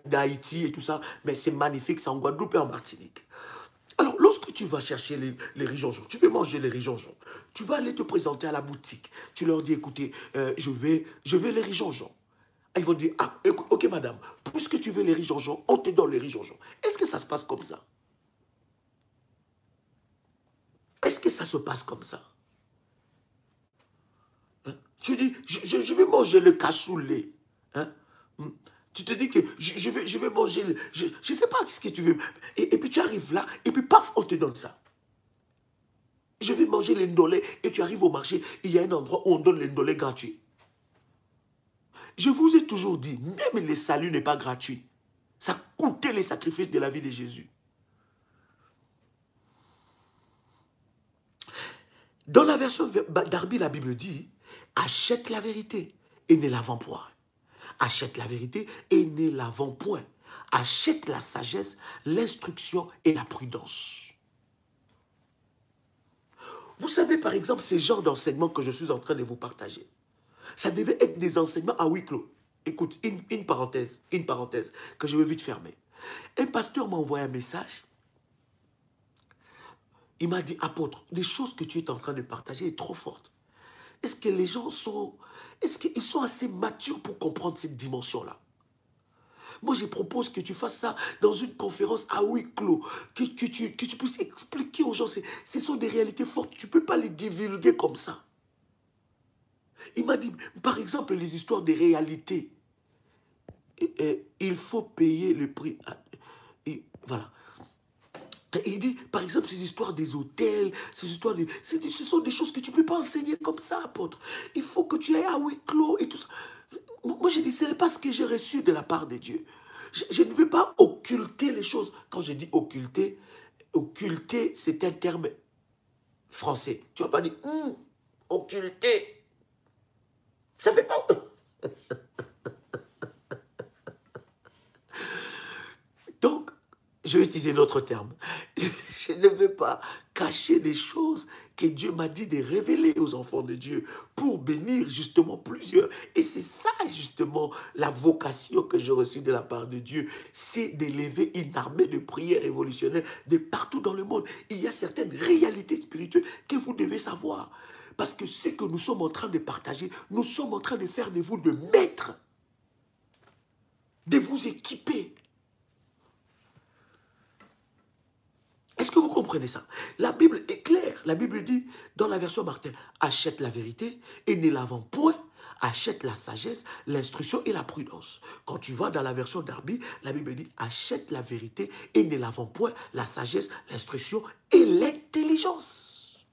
d'Haïti et tout ça, mais c'est magnifique, c'est en Guadeloupe et en Martinique. Alors, lorsque tu vas chercher les riz jonjon, tu veux manger les riz jonjon, tu vas aller te présenter à la boutique. Tu leur dis, écoutez, je veux les riz jonjon. Ils vont dire, ah, ok madame, puisque tu veux les riz jonjon, on te donne les riz jonjon. Est-ce que ça se passe comme ça? Est-ce que ça se passe comme ça? Tu dis, je vais manger le cassoulet. Hein? Tu te dis que je vais manger, je ne sais pas ce que tu veux. Et puis tu arrives là, et puis paf, on te donne ça. Je vais manger l'indolé, et tu arrives au marché, il y a un endroit où on donne l'indolé gratuit. Je vous ai toujours dit, même le salut n'est pas gratuit. Ça coûtait les sacrifices de la vie de Jésus. Dans la version Darby, la Bible dit, achète la vérité et ne la vends point. Achète la vérité et ne la vends point. Achète la sagesse, l'instruction et la prudence. Vous savez, par exemple, ces genres d'enseignements que je suis en train de vous partager, ça devait être des enseignements à huis clos. Écoute, une parenthèse que je veux vite fermer. Un pasteur m'a envoyé un message. Il m'a dit, apôtre, les choses que tu es en train de partager est trop fortes. Est-ce que les gens sont... Est-ce qu'ils sont assez matures pour comprendre cette dimension-là? Moi, je propose que tu fasses ça dans une conférence à huis clos, que tu puisses expliquer aux gens. Ce sont des réalités fortes, tu ne peux pas les divulguer comme ça. Il m'a dit, par exemple, les histoires des réalités. Il faut payer le prix. Et voilà. Il dit, par exemple, ces histoires des hôtels, ces histoires de... Ce sont des choses que tu ne peux pas enseigner comme ça, apôtre. Il faut que tu ailles à huis clos et tout ça. Moi, j'ai dit, ce n'est pas ce que j'ai reçu de la part de Dieu. Je ne veux pas occulter les choses. Quand je dis occulter, occulter, c'est un terme français. Tu ne vas pas dire, occulter. Ça ne fait pas... Donc, je vais utiliser d'autres termes. Je ne veux pas cacher des choses que Dieu m'a dit de révéler aux enfants de Dieu pour bénir justement plusieurs. Et c'est ça justement la vocation que j'ai reçue de la part de Dieu. C'est d'élever une armée de prières révolutionnaires de partout dans le monde. Il y a certaines réalités spirituelles que vous devez savoir. Parce que ce que nous sommes en train de partager, nous sommes en train de faire de vous de maîtres, de vous équiper. Est-ce que vous comprenez ça? La Bible est claire. La Bible dit, dans la version Martin, achète la vérité et ne la vends point. Achète la sagesse, l'instruction et la prudence. Quand tu vas dans la version Darby, la Bible dit, achète la vérité et ne la vends point. La sagesse, l'instruction et l'intelligence.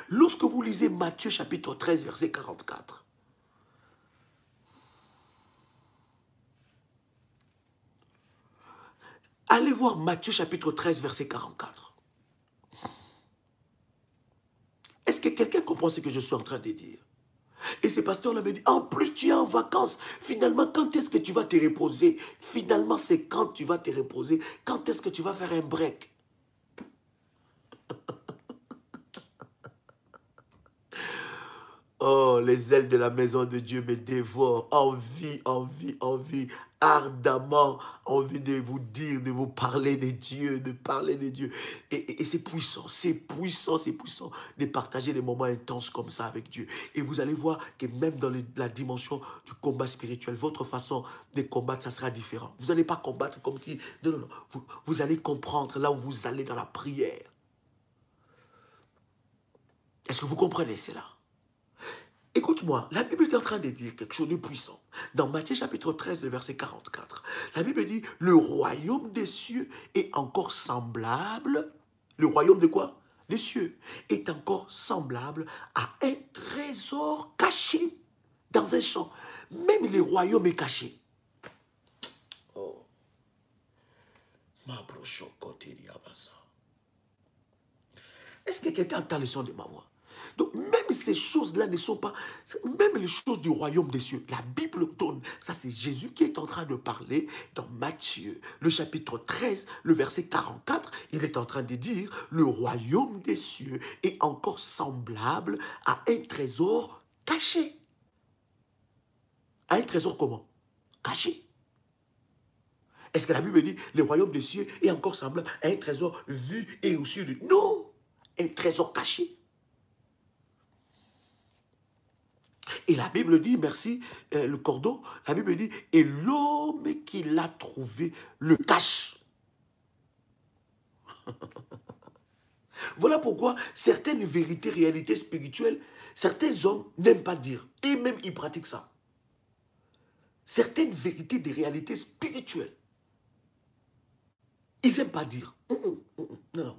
Lorsque vous lisez Matthieu chapitre 13, verset 44, allez voir Matthieu chapitre 13, verset 44. Est-ce que quelqu'un comprend ce que je suis en train de dire? Et ce pasteur-là me dit, en plus tu es en vacances. Finalement, quand est-ce que tu vas te reposer? Finalement, c'est quand tu vas te reposer? Quand est-ce que tu vas faire un break? Oh, les ailes de la maison de Dieu me dévorent. Envie, envie, envie. Ardemment, envie de vous dire, de vous parler de Dieu, de parler de Dieu. Et c'est puissant, c'est puissant, c'est puissant de partager des moments intenses comme ça avec Dieu. Et vous allez voir que même dans la dimension du combat spirituel, votre façon de combattre, ça sera différent. Vous n'allez pas combattre comme si... Non, non, non. Vous allez comprendre là où vous allez dans la prière. Est-ce que vous comprenez cela? Écoute-moi, la Bible est en train de dire quelque chose de puissant. Dans Matthieu chapitre 13, le verset 44, la Bible dit, le royaume des cieux est encore semblable. Le royaume de quoi? Des cieux est encore semblable à un trésor caché dans un champ. Même le royaume est caché. Oh. Est-ce que quelqu'un entend le son de ma voix? Donc, même ces choses-là ne sont pas... Même les choses du royaume des cieux, la Bible donne. Ça, c'est Jésus qui est en train de parler dans Matthieu, le chapitre 13, le verset 44. Il est en train de dire, le royaume des cieux est encore semblable à un trésor caché. À un trésor comment? Caché. Est-ce que la Bible dit, le royaume des cieux est encore semblable à un trésor vu et au-dessus de... Non, un trésor caché. Et la Bible dit, merci, le cordon, la Bible dit, et l'homme qui l'a trouvé le cache. Voilà pourquoi certaines vérités, réalités spirituelles, certains hommes n'aiment pas dire. Et même ils pratiquent ça. Certaines vérités des réalités spirituelles, ils n'aiment pas dire. Non, non,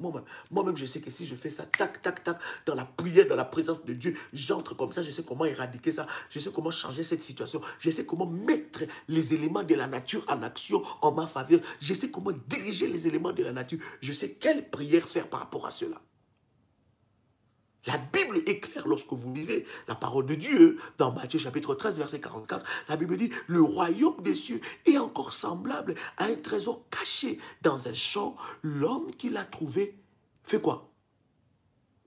moi-même, je sais que si je fais ça, tac, tac, tac, dans la prière, dans la présence de Dieu, j'entre comme ça, je sais comment éradiquer ça, je sais comment changer cette situation, je sais comment mettre les éléments de la nature en action en ma faveur, je sais comment diriger les éléments de la nature, je sais quelle prière faire par rapport à cela. La Bible est claire lorsque vous lisez la parole de Dieu dans Matthieu chapitre 13, verset 44. La Bible dit, le royaume des cieux est encore semblable à un trésor caché dans un champ. L'homme qui l'a trouvé fait quoi?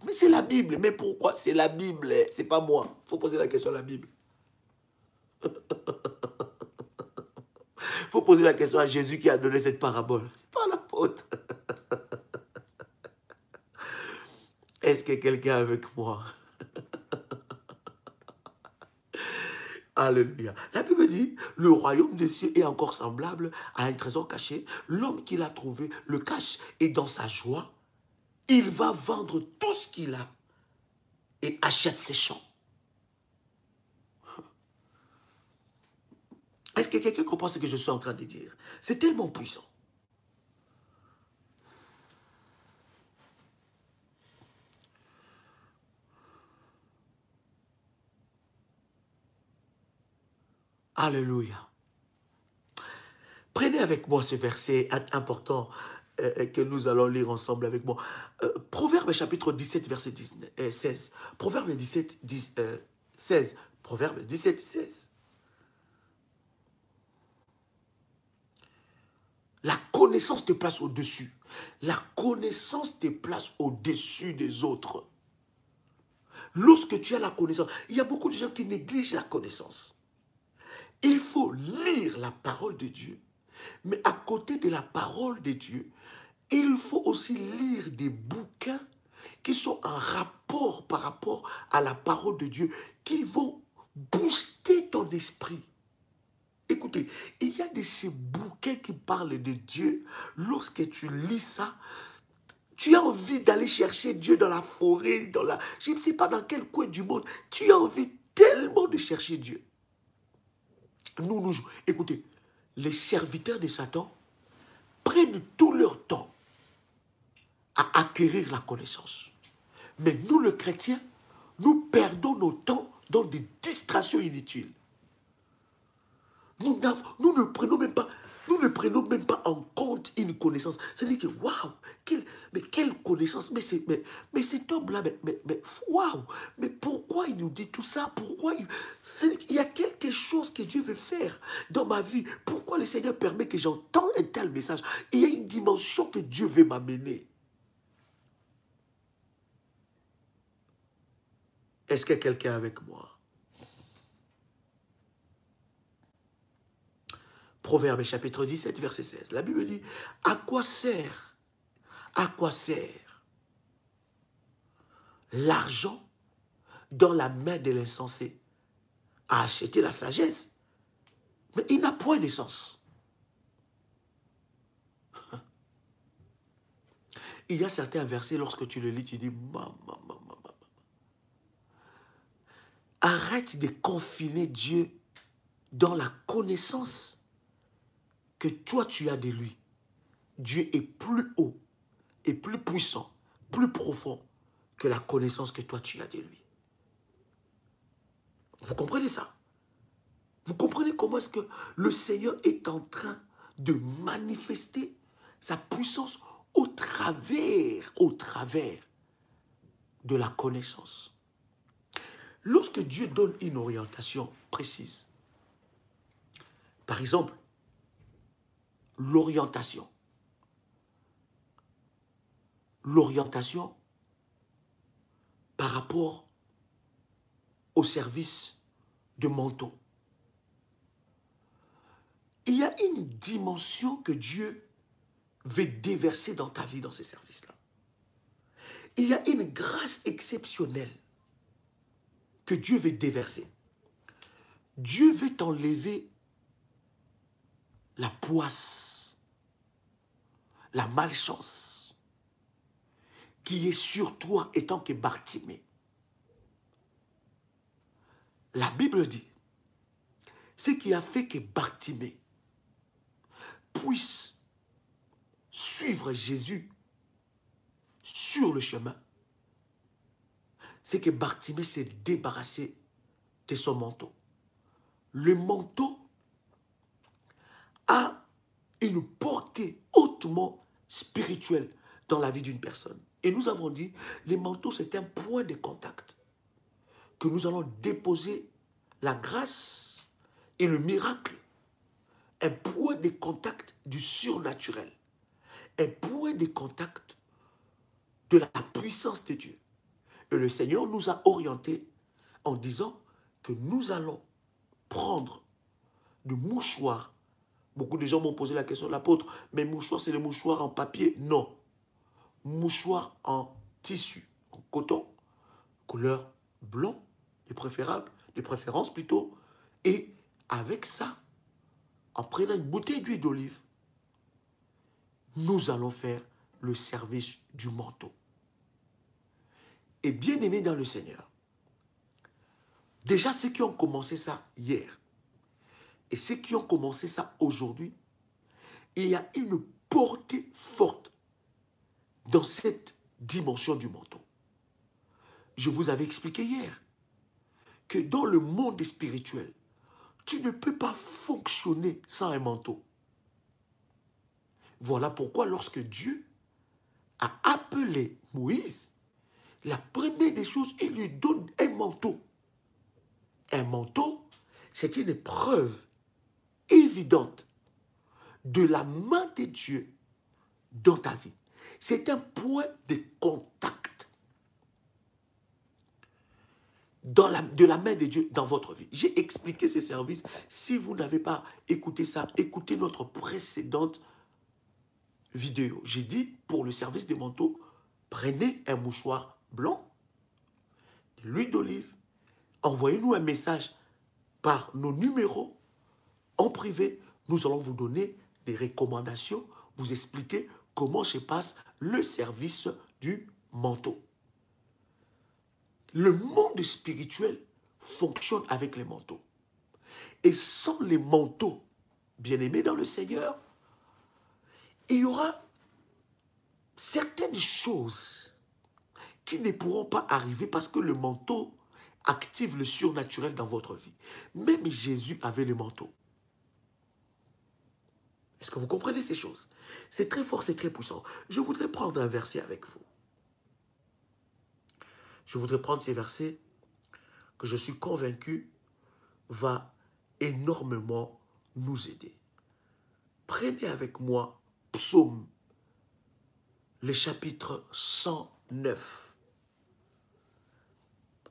Mais c'est la Bible. Mais pourquoi? C'est la Bible. C'est pas moi. Il faut poser la question à la Bible. Il faut poser la question à Jésus qui a donné cette parabole. C'est pas l'apôtre. Est-ce que quelqu'un est avec moi? Alléluia. La Bible dit, le royaume des cieux est encore semblable à un trésor caché. L'homme qui l'a trouvé le cache et dans sa joie, il va vendre tout ce qu'il a et achète ses champs. Est-ce que quelqu'un comprend ce que je suis en train de dire? C'est tellement puissant. Alléluia. Prenez avec moi ce verset important que nous allons lire ensemble avec moi. Proverbe chapitre 17, verset 16. Proverbe 17, 16. Proverbe 17, 16. La connaissance te place au-dessus. La connaissance te place au-dessus des autres. Lorsque tu as la connaissance, il y a beaucoup de gens qui négligent la connaissance. Il faut lire la parole de Dieu. Mais à côté de la parole de Dieu, il faut aussi lire des bouquins qui sont en rapport par rapport à la parole de Dieu, qui vont booster ton esprit. Écoutez, il y a de ces bouquins qui parlent de Dieu. Lorsque tu lis ça, tu as envie d'aller chercher Dieu dans la forêt, je ne sais pas dans quel coin du monde. Tu as envie tellement de chercher Dieu. Écoutez, les serviteurs de Satan prennent tout leur temps à acquérir la connaissance. Mais nous, les chrétiens, nous perdons nos temps dans des distractions inutiles. Nous ne prenons même pas en compte une connaissance. C'est-à-dire que, waouh, mais quelle connaissance, mais cet homme-là, mais waouh, mais pourquoi il nous dit tout ça? Pourquoi il y a quelque chose que Dieu veut faire dans ma vie. Pourquoi le Seigneur permet que j'entende un tel message? Il y a une dimension que Dieu veut m'amener. Est-ce que quelqu'un est avec moi? Proverbe chapitre 17, verset 16. La Bible dit, à quoi sert l'argent dans la main de l'insensé? À acheter la sagesse. Mais il n'a point de sens. Il y a certains versets, lorsque tu le lis, tu dis, arrête de confiner Dieu dans la connaissance que toi tu as de lui. Dieu est plus haut et plus puissant, plus profond que la connaissance que toi tu as de lui. Vous comprenez ça? Vous comprenez comment est-ce que le Seigneur est en train de manifester sa puissance au travers de la connaissance. Lorsque Dieu donne une orientation précise, par exemple, l'orientation par rapport au service de manteau. Il y a une dimension que Dieu veut déverser dans ta vie, dans ces services-là. Il y a une grâce exceptionnelle que Dieu veut déverser. Dieu veut t'enlever la poisse, la malchance. qui est sur toi étant que Bartimée. La Bible dit, ce qui a fait que Bartimée puisse suivre Jésus sur le chemin, c'est que Bartimée s'est débarrassé de son manteau. Le manteau a une portée hautement spirituelle dans la vie d'une personne. Et nous avons dit, les manteaux, c'est un point de contact que nous allons déposer la grâce et le miracle. Un point de contact du surnaturel. Un point de contact de la puissance de Dieu. Et le Seigneur nous a orientés en disant que nous allons prendre du mouchoir. Beaucoup de gens m'ont posé la question, l'apôtre, mais mouchoir, c'est le mouchoir en papier? Non. Mouchoir en tissu, en coton, couleur blanc, de préférence plutôt. Et avec ça, en prenant une bouteille d'huile d'olive, nous allons faire le service du manteau. Et bien aimés dans le Seigneur, déjà ceux qui ont commencé ça hier, et ceux qui ont commencé ça aujourd'hui, il y a une portée forte dans cette dimension du manteau. Je vous avais expliqué hier que dans le monde spirituel, tu ne peux pas fonctionner sans un manteau. Voilà pourquoi lorsque Dieu a appelé Moïse, la première des choses, il lui donne un manteau. Un manteau, c'est une preuve évidente de la main de Dieu dans ta vie. C'est un point de contact de la main de Dieu dans votre vie. J'ai expliqué ces services. Si vous n'avez pas écouté ça, écoutez notre précédente vidéo. J'ai dit, pour le service des manteaux, prenez un mouchoir blanc, de l'huile d'olive, envoyez-nous un message par nos numéros en privé. Nous allons vous donner des recommandations, vous expliquer comment se passe le service du manteau. Le monde spirituel fonctionne avec les manteaux. Et sans les manteaux, bien-aimés dans le Seigneur, il y aura certaines choses qui ne pourront pas arriver parce que le manteau active le surnaturel dans votre vie. Même Jésus avait le manteau. Est-ce que vous comprenez ces choses? C'est très fort, c'est très puissant. Je voudrais prendre un verset avec vous. Je voudrais prendre ces versets que je suis convaincu va énormément nous aider. Prenez avec moi Psaume, le chapitre 109,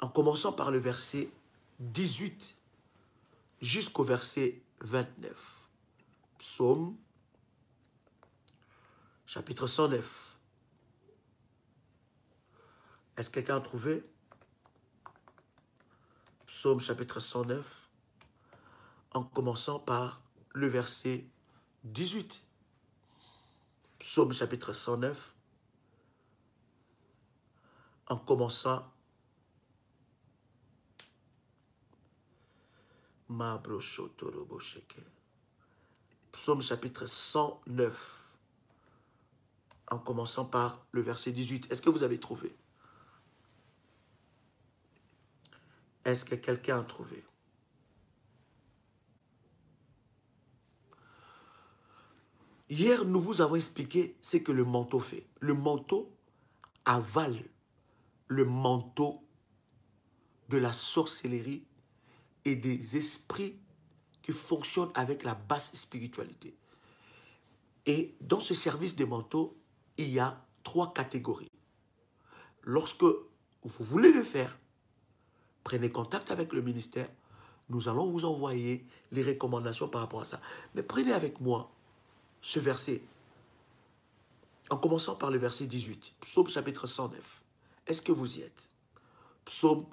en commençant par le verset 18 jusqu'au verset 29. Psaume, chapitre 109. Est-ce que quelqu'un a trouvé? Psaume, chapitre 109, en commençant par le verset 18. Psaume, chapitre 109, en commençant Psaume chapitre 109, en commençant par le verset 18. Est-ce que vous avez trouvé? Est-ce que quelqu'un a trouvé? Hier, nous vous avons expliqué ce que le manteau fait. Le manteau avale le manteau de la sorcellerie et des esprits qui fonctionnent avec la basse spiritualité. Et dans ce service des manteaux, il y a 3 catégories. Lorsque vous voulez le faire, prenez contact avec le ministère. Nous allons vous envoyer les recommandations par rapport à ça. Mais prenez avec moi ce verset, en commençant par le verset 18, Psaume chapitre 109. Est-ce que vous y êtes? Psaume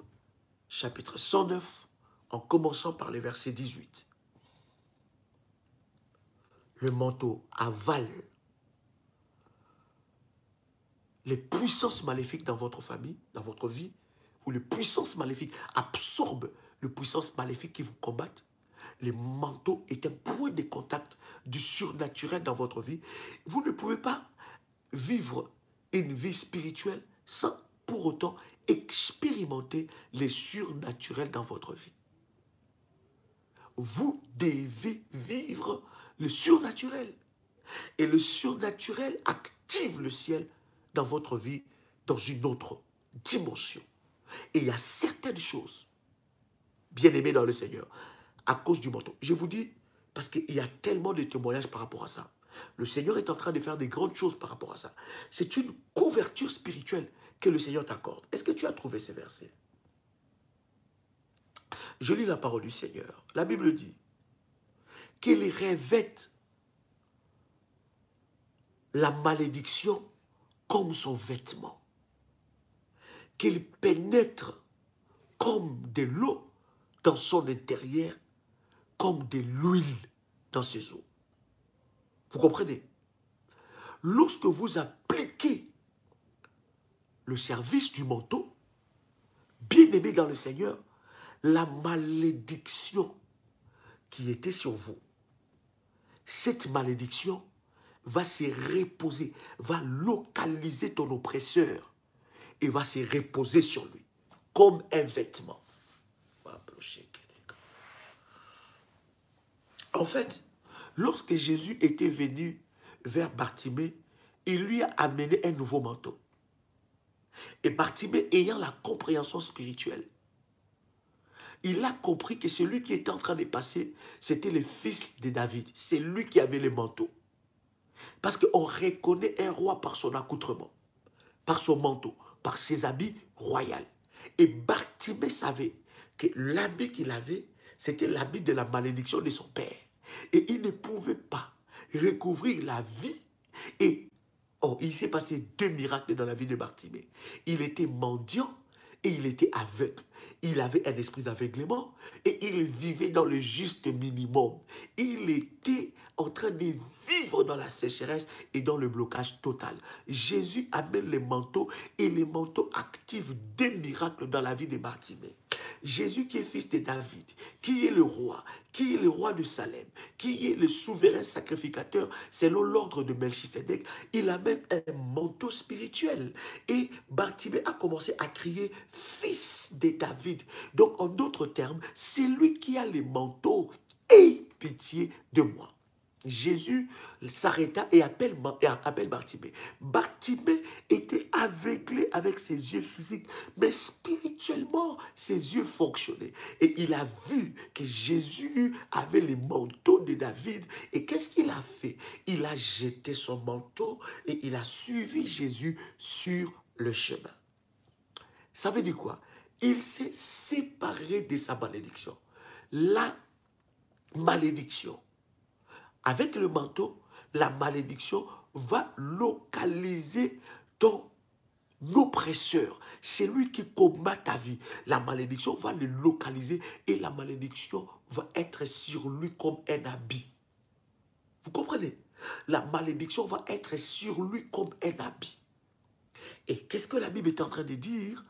chapitre 109, en commençant par le verset 18. Le manteau avale les puissances maléfiques dans votre famille, dans votre vie, ou les puissances maléfiques absorbent les puissances maléfiques qui vous combattent, les manteaux est un point de contact du surnaturel dans votre vie. Vous ne pouvez pas vivre une vie spirituelle sans pour autant expérimenter les surnaturels dans votre vie. Vous devez vivre le surnaturel. Et le surnaturel active le ciel dans votre vie dans une autre dimension. Et il y a certaines choses, bien aimées dans le Seigneur, à cause du manteau. Je vous dis, parce qu'il y a tellement de témoignages par rapport à ça. Le Seigneur est en train de faire des grandes choses par rapport à ça. C'est une couverture spirituelle que le Seigneur t'accorde. Est-ce que tu as trouvé ces versets? Je lis la parole du Seigneur. La Bible dit qu'il revête la malédiction comme son vêtement, qu'il pénètre comme de l'eau dans son intérieur, comme de l'huile dans ses eaux. Vous comprenez? Lorsque vous appliquez le service du manteau, bien aimé dans le Seigneur, la malédiction qui était sur vous, cette malédiction va se reposer, va localiser ton oppresseur et va se reposer sur lui, comme un vêtement. En fait, lorsque Jésus était venu vers Bartimée, il lui a amené un nouveau manteau. Et Bartimée, ayant la compréhension spirituelle, il a compris que celui qui était en train de passer, c'était le fils de David. C'est lui qui avait le manteau. Parce qu'on reconnaît un roi par son accoutrement, par son manteau, par ses habits royaux. Et Bartimée savait que l'habit qu'il avait, c'était l'habit de la malédiction de son père. Et il ne pouvait pas recouvrir la vie. Et il s'est passé 2 miracles dans la vie de Bartimée. Il était mendiant et il était aveugle. Il avait un esprit d'aveuglement et il vivait dans le juste minimum. Il était en train de vivre dans la sécheresse et dans le blocage total. Jésus amène les manteaux et les manteaux activent 2 miracles dans la vie de Bartimée. Jésus qui est fils de David, qui est le roi de Salem, qui est le souverain sacrificateur selon l'ordre de Melchisédek, il a même un manteau spirituel. Et Bartimée a commencé à crier « Fils de David ». Donc en d'autres termes, c'est lui qui a les manteaux. Aie pitié de moi. Jésus s'arrêta et appelle Bartimée. Bartimée était aveuglé avec ses yeux physiques, mais spirituellement, ses yeux fonctionnaient. Et il a vu que Jésus avait les manteaux de David. Et qu'est-ce qu'il a fait? Il a jeté son manteau et il a suivi Jésus sur le chemin. Ça veut dire quoi? Il s'est séparé de sa malédiction. La malédiction. Avec le manteau, la malédiction va localiser ton oppresseur. C'est lui qui combat ta vie. La malédiction va le localiser et la malédiction va être sur lui comme un habit. Vous comprenez? La malédiction va être sur lui comme un habit. Et qu'est-ce que la Bible est en train de dire?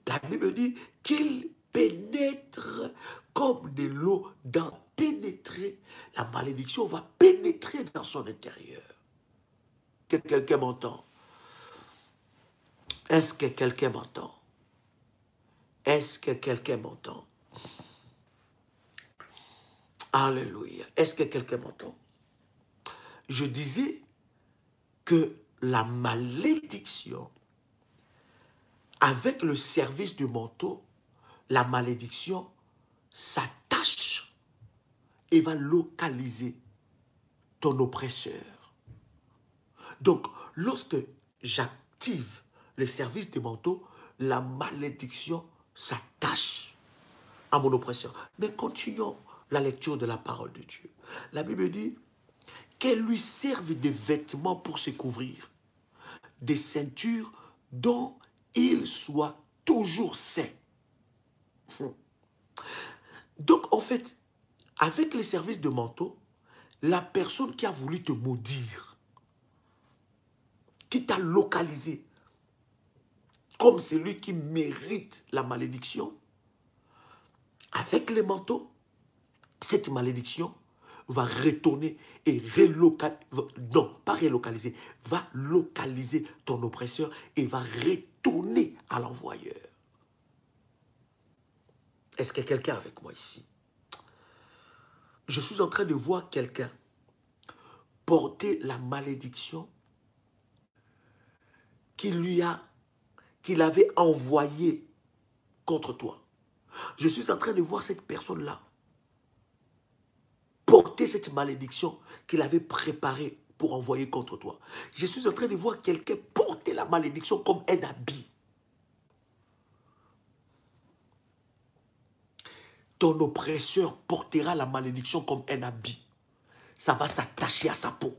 La Bible dit qu'il pénètre comme de l'eau dans pénétrer. La malédiction va pénétrer dans son intérieur. Que quelqu'un m'entend? Est-ce que quelqu'un m'entend? Est-ce que quelqu'un m'entend? Alléluia. Est-ce que quelqu'un m'entend? Je disais que la malédiction, avec le service du manteau, la malédiction s'attache et va localiser ton oppresseur. Donc, lorsque j'active le service du manteau, la malédiction s'attache à mon oppresseur. Mais continuons la lecture de la parole de Dieu. La Bible dit qu'elle lui serve de vêtements pour se couvrir, des ceintures dont il soit toujours sain. Donc, en fait, avec les services de manteau, la personne qui a voulu te maudire, qui t'a localisé comme celui qui mérite la malédiction, avec les manteaux, cette malédiction va retourner et relocaliser, non, pas relocaliser, va localiser ton oppresseur et va retourner à l'envoyeur. Est-ce qu'il y a quelqu'un avec moi ici? Je suis en train de voir quelqu'un porter la malédiction qu'il avait envoyée contre toi. Je suis en train de voir cette personne-là porter cette malédiction qu'il avait préparée pour envoyer contre toi. Je suis en train de voir quelqu'un porter la malédiction comme un habit. Ton oppresseur portera la malédiction comme un habit. Ça va s'attacher à sa peau.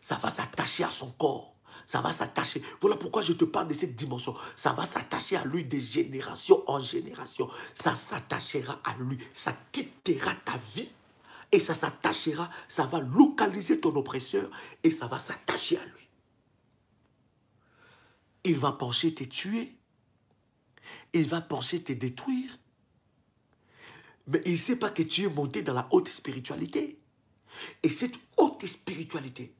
Ça va s'attacher à son corps. Ça va s'attacher. Voilà pourquoi je te parle de cette dimension. Ça va s'attacher à lui de génération en génération. Ça s'attachera à lui. Ça quittera ta vie. Et ça s'attachera. Ça va localiser ton oppresseur. Et ça va s'attacher à lui. Il va penser te tuer. Il va penser te détruire. Mais il ne sait pas que tu es monté dans la haute spiritualité. Et cette haute spiritualité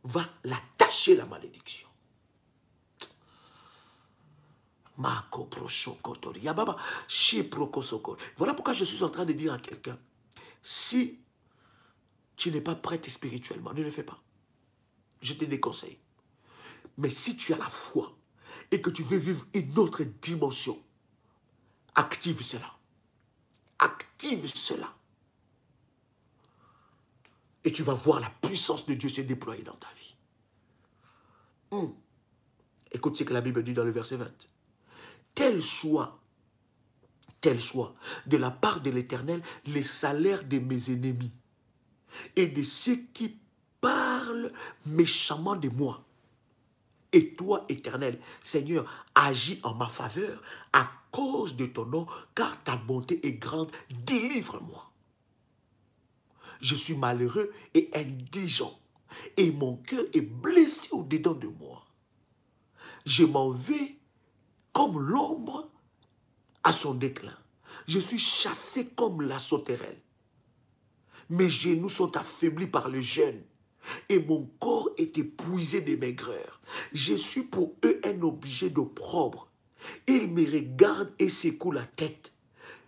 va l'attacher la malédiction. Voilà pourquoi je suis en train de dire à quelqu'un, si tu n'es pas prête spirituellement, ne le fais pas. Je te déconseille. Mais si tu as la foi et que tu veux vivre une autre dimension, active cela. Active cela. Et tu vas voir la puissance de Dieu se déployer dans ta vie. Écoute ce que la Bible dit dans le verset 20. Tel soit de la part de l'Éternel les salaires de mes ennemis et de ceux qui parlent méchamment de moi. Et toi, Éternel, Seigneur, agis en ma faveur à cause de ton nom, car ta bonté est grande. Délivre-moi. Je suis malheureux et indigent, et mon cœur est blessé au-dedans de moi. Je m'en vais comme l'ombre à son déclin. Je suis chassé comme la sauterelle. Mes genoux sont affaiblis par le jeûne, et mon corps est épuisé de maigreur. Je suis pour eux un objet d'opprobre. Ils me regardent et secouent la tête.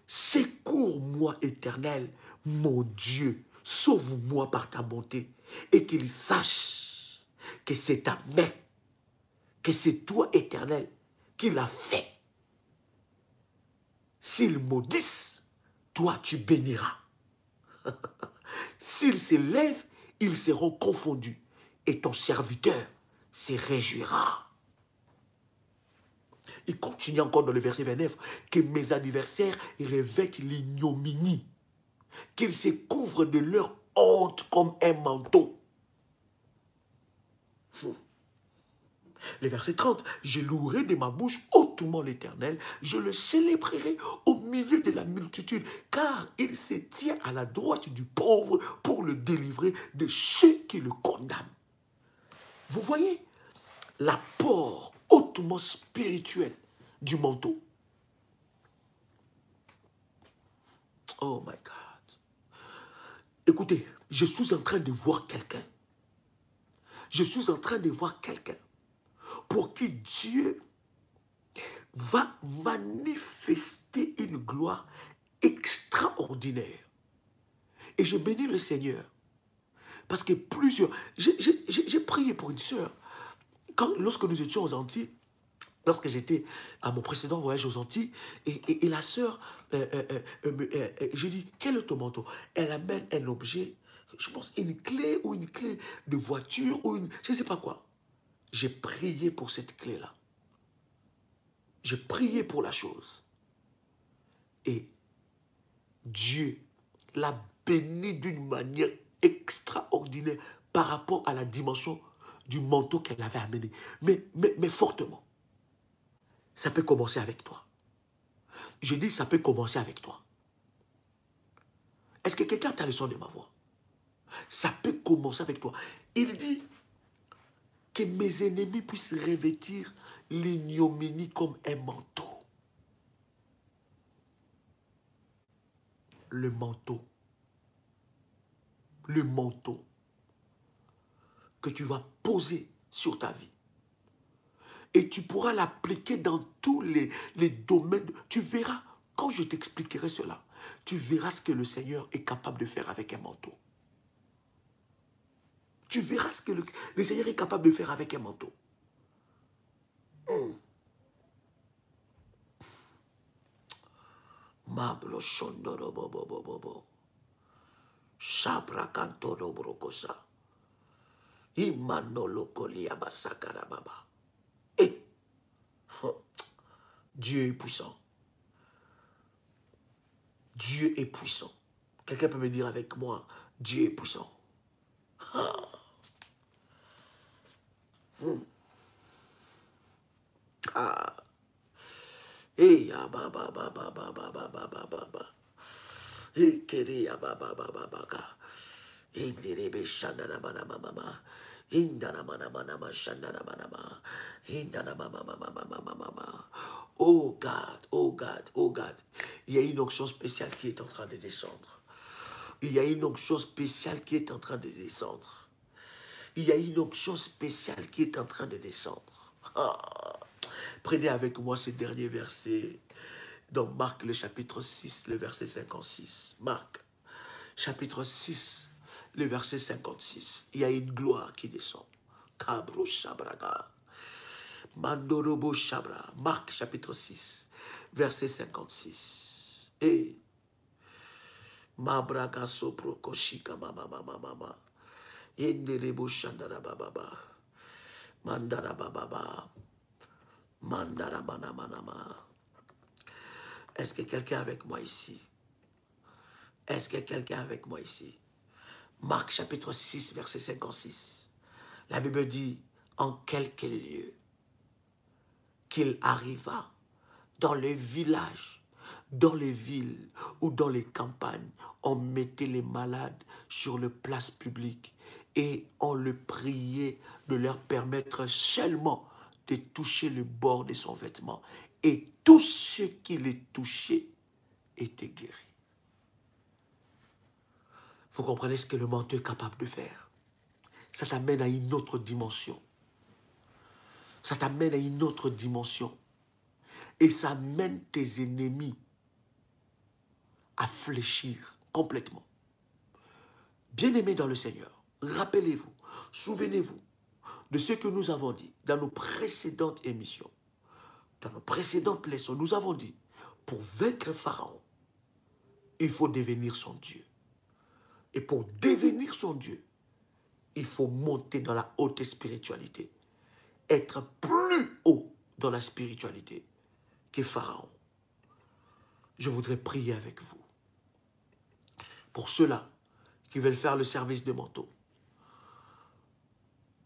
Secours-moi, Éternel, mon Dieu. Sauve-moi par ta bonté et qu'ils sachent que c'est ta main, que c'est toi, Éternel, qui l'a fait. S'ils maudissent, toi tu béniras. S'ils se lèvent, ils seront confondus et ton serviteur se réjouira. Il continue encore dans le verset 29, que mes adversaires revêtent l'ignominie, qu'ils se couvrent de leur honte comme un manteau. Le verset 30, je louerai de ma bouche hautement l'Éternel, je le célébrerai au milieu de la multitude, car il se tient à la droite du pauvre pour le délivrer de ceux qui le condamnent. Vous voyez l'apport hautement spirituel du manteau. Oh my God. Écoutez, je suis en train de voir quelqu'un. Je suis en train de voir quelqu'un pour qui Dieu va manifester une gloire extraordinaire. Et je bénis le Seigneur. Parce que plusieurs... J'ai prié pour une sœur. Lorsque nous étions aux Antilles, lorsque j'étais à mon précédent voyage aux Antilles, et la sœur, j'ai dit, quel est ton manteau? Elle amène un objet, je pense une clé ou une clé de voiture, ou une, je ne sais pas quoi. J'ai prié pour cette clé-là. J'ai prié pour la chose. Et Dieu l'a bénie d'une manière extraordinaire par rapport à la dimension du manteau qu'elle avait amené. Mais fortement. Ça peut commencer avec toi. Je dis, ça peut commencer avec toi. Est-ce que quelqu'un t'a le son de ma voix? Ça peut commencer avec toi. Il dit, Que mes ennemis puissent revêtir l'ignominie comme un manteau. Le manteau que tu vas poser sur ta vie. Et tu pourras l'appliquer dans tous les domaines. Tu verras, quand je t'expliquerai cela, tu verras ce que le Seigneur est capable de faire avec un manteau. Tu verras ce que le Seigneur est capable de faire avec un manteau. Mablo shondoro bobo bobo bobo. Shabra kantoro brokosa. Imanolo koliaba sakarababa. Et Dieu est puissant. Dieu est puissant. Quelqu'un peut me dire avec moi, Dieu est puissant. Et ya ba ba ba ba ba ba ba ba ba ba ba. Et kere ya ba ba ba ba ba ka. Et derebe shandana mana mama. Indana mana mana ma shandana mana ma. Indana mama mama mama mama. Oh God, oh God, oh God. Il y a une onction spéciale qui est en train de descendre. Il y a une onction spéciale qui est en train de descendre. Il y a une onction spéciale qui est en train de descendre. Prenez avec moi ces derniers versets dans Marc le chapitre 6, le verset 56. Marc, chapitre 6, le verset 56. Il y a une gloire qui descend. Kabro Shabraga. Mandorobo Shabra. Marc, chapitre 6, verset 56. Et Mabraga Sopro Koshika Mama Mama Mama. Indelebo Shandara Baba. Mandara Baba. Mandara Mana Manama. Est-ce que quelqu'un est avec moi ici? Est-ce que quelqu'un est avec moi ici? Marc chapitre 6, verset 56. La Bible dit, en quelque lieu qu'il arriva dans les villages, dans les villes ou dans les campagnes, on mettait les malades sur les places publiques et on le priait de leur permettre seulement de toucher le bord de son vêtement. Et tous ceux qui les touchaient étaient guéris. Vous comprenez ce que le manteau est capable de faire? Ça t'amène à une autre dimension. Ça t'amène à une autre dimension. Et ça mène tes ennemis à fléchir complètement. Bien-aimés dans le Seigneur, rappelez-vous, souvenez-vous de ce que nous avons dit dans nos précédentes émissions. Dans nos précédentes leçons, nous avons dit, pour vaincre Pharaon, il faut devenir son Dieu. Et pour devenir son Dieu, il faut monter dans la haute spiritualité. Être plus haut dans la spiritualité que Pharaon. Je voudrais prier avec vous. Pour ceux-là qui veulent faire le service de manteau,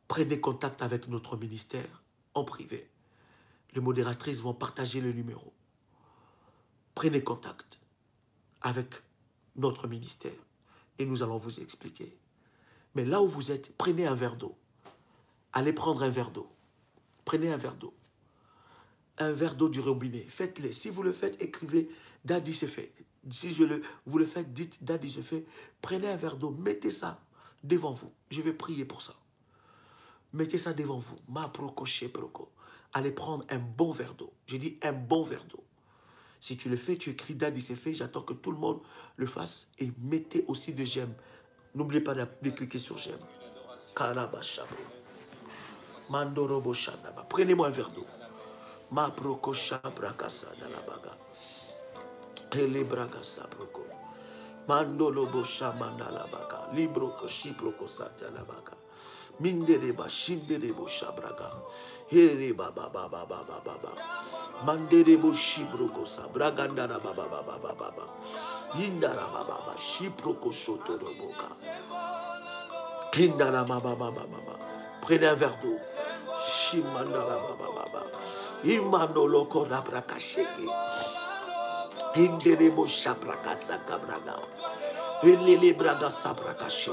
prenez contact avec notre ministère en privé. Les modératrices vont partager le numéro. Prenez contact avec notre ministère et nous allons vous expliquer. Mais là où vous êtes, prenez un verre d'eau. Allez prendre un verre d'eau. Prenez un verre d'eau. Un verre d'eau du robinet. Faites-le. Si vous le faites, écrivez « Daddy c'est fait ». Si vous le faites, dites « Daddy c'est fait ». Prenez un verre d'eau, mettez ça devant vous. Je vais prier pour ça. Mettez ça devant vous. Ma proko, che proko. Allez prendre un bon verre d'eau. J'ai dit un bon verre d'eau. Si tu le fais, tu écris Daddy c'est fait. J'attends que tout le monde le fasse. Et mettez aussi des j'aime. N'oubliez pas de cliquer sur j'aime. Karabashabro. Mandorobo Shandaba. Prenez-moi un verre d'eau. Ma proko shabrakasa dalabaga. Ele bragasa proko. Mandolobo shamandalabaga. Libroko shiproko satalabaga. Mindereba shinderebo shabraga. Here baba baba baba baba. Manderebo shibroko sabragandara baba baba baba. Indara baba baba shiproko sotoroboka. Indara baba baba baba. Prenez un verre d'eau. Shimandara baba baba. Imanoloko rabraka sheke. Inderebo shabraka sakabraga. Elele braga sabraka she.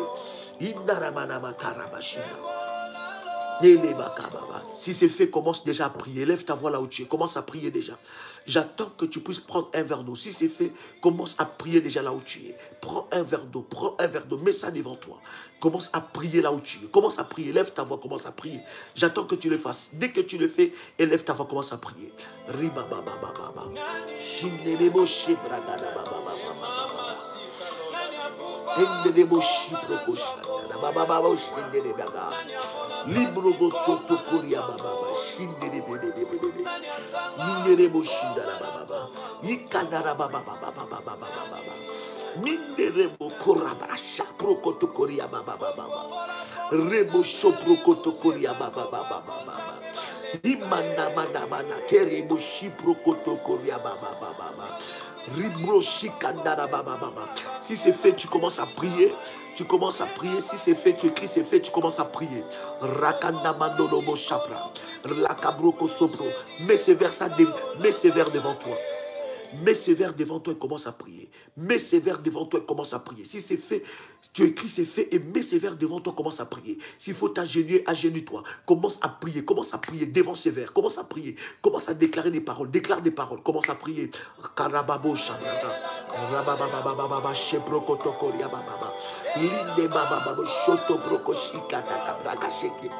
Indara manama karabashina. Si c'est fait, commence déjà à prier. Lève ta voix là où tu es. Commence à prier déjà. J'attends que tu puisses prendre un verre d'eau. Si c'est fait, commence à prier déjà là où tu es. Prends un verre d'eau. Prends un verre d'eau. Mets ça devant toi. Commence à prier là où tu es. Commence à prier. Lève ta voix. Commence à prier. J'attends que tu le fasses. Dès que tu le fais, élève ta voix. Commence à prier. Libro soto koria baba shindere bebe bebe yingere bo shindara baba yikandara baba baba baba baba mindere bo korabara shapro koto koria baba baba rebo shopro koto koria baba baba baba imanda manda mana kere bo shipro koto koria baba baba ribro shikandara baba baba. Si c'est fait, tu commences à prier. Tu commences à prier. Si c'est fait, tu écris, c'est fait, tu commences à prier. Rakanda mandolobo chapra. Lakabroko sobro. Mets ces vers devant toi. Mets ces vers devant toi et commence à prier. Mets ces vers devant toi et commence à prier. Si c'est fait, tu écris, c'est fait et mets ces vers devant toi, commence à prier. S'il faut t'agenouiller, agenouille-toi. Commence à prier devant ces vers. Commence à prier. Commence à déclarer des paroles. Déclare des paroles. Commence à prier. Karababo shabrada. Rababababababa shebroko koria bababa. Linde bababa shoto broko shikata kabraka sheke.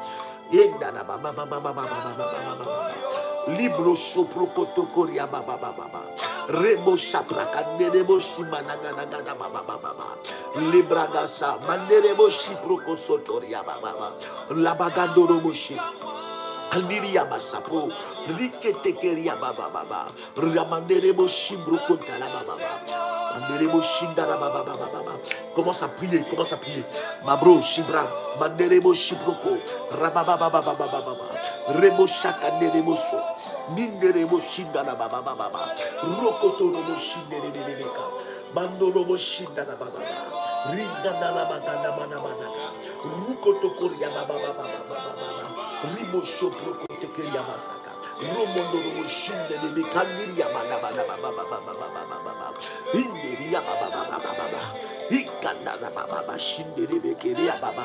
Yendana bababa. Libro soprokoto koria baba baba. Rebo shapraka nerebo shimanaga naga baba baba. Libragasa manderebo shiproko sotoria baba. Labagandoro moshi. Aliria basapro, riketekeria baba baba, ramanderebo shibroko tala baba. Manderebo shindara baba baba. Commence à prier, commence à prier. Mabro shibra, manderebo shibroko, rababa baba baba. Rebo shaka nerebo so. Minderebo shindara baba baba. Rokoto robo shindere bebeka. Mandoro bo shindara baba. Ringana baganda mana. Rukoto koria baba baba. Ribo shopro kotekeria masaka. Romondo robo shindere bekandiria baba. Hinderia baba. Ikandara baba shindere bekeria baba.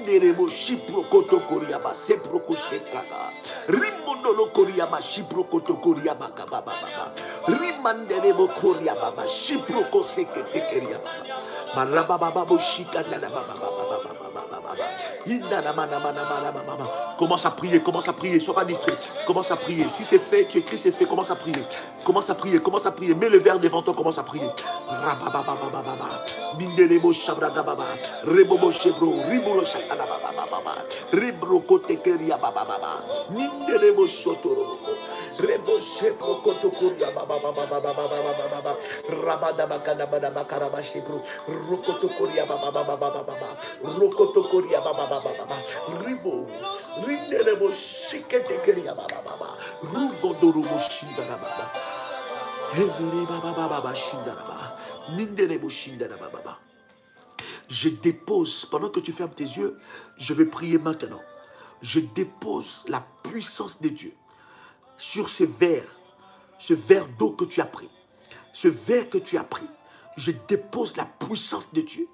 Nerebo shiprokoto koriaba seproko shekraka rimbondolo koriaba shiprokoto koriaba baba rimanderebo koriaba shiproko seketekeria maraba baba boshikanda baba. Commence à prier, sois pas distrait. Commence à prier. Si c'est fait, tu écris, c'est fait. Commence à prier. Mets le verre devant toi, commence à prier. Minderebo shabraga baba. Rebobo shebro, ribolo shakana baba. Ribro kotekeria baba. Minderebo shotoro. Rebo shebro kotokuria baba. Rabada bakana baba karaba shebro. Rokotokuria baba. Rokotokuria baba. Ribo. Rinderebo shiketekeria baba. Rugodoro shindara baba. Hebere baba shindara baba. Minderebo shindara baba. Je dépose, pendant que tu fermes tes yeux, je vais prier maintenant. Je dépose la puissance de Dieu sur ce verre d'eau que tu as pris. Ce verre que tu as pris, je dépose la puissance de Dieu.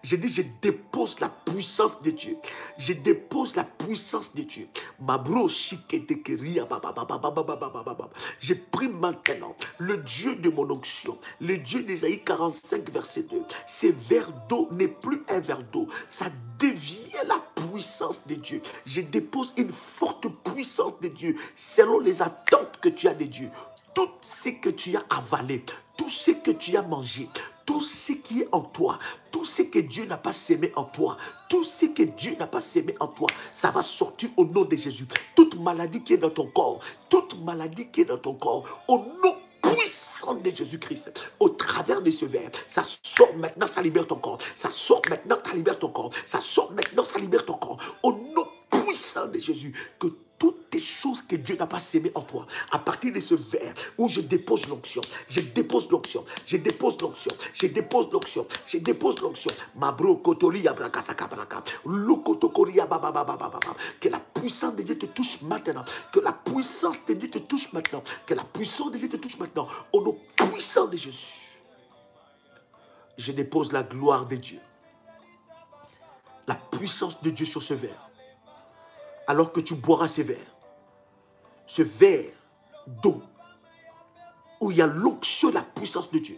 Je dis, je dépose la puissance de Dieu. Je dépose la puissance de Dieu. Mabro shiketekeria baba. Je prie maintenant le Dieu de mon onction, le Dieu d'Ésaïe 45 verset 2. Ce verre d'eau n'est plus un verre d'eau. Ça devient la puissance de Dieu. Je dépose une forte puissance de Dieu selon les attentes que tu as de Dieu. Tout ce que tu as avalé, tout ce que tu as mangé, tout ce qui est en toi, tout ce que Dieu n'a pas sémé en toi, tout ce que Dieu n'a pas sémé en toi, ça va sortir au nom de Jésus. Toute maladie qui est dans ton corps, au nom puissant de Jésus-Christ, au travers de ce verre, ça sort maintenant, ça libère ton corps. Ça sort maintenant, ça libère ton corps. Ça sort maintenant, ça libère ton corps. Au nom puissant de Jésus, que toutes les choses que Dieu n'a pas sémées en toi, à partir de ce verre où je dépose l'onction, Mabro kotoli yabraka sakabraka, lokotokori yababa, que la puissance de Dieu te touche maintenant, que la puissance de Dieu te touche maintenant, au nom puissant de Jésus. Je dépose la gloire de Dieu, la puissance de Dieu sur ce verre. alors que tu boiras ce verre d'eau, où il y a l'onction, la puissance de Dieu,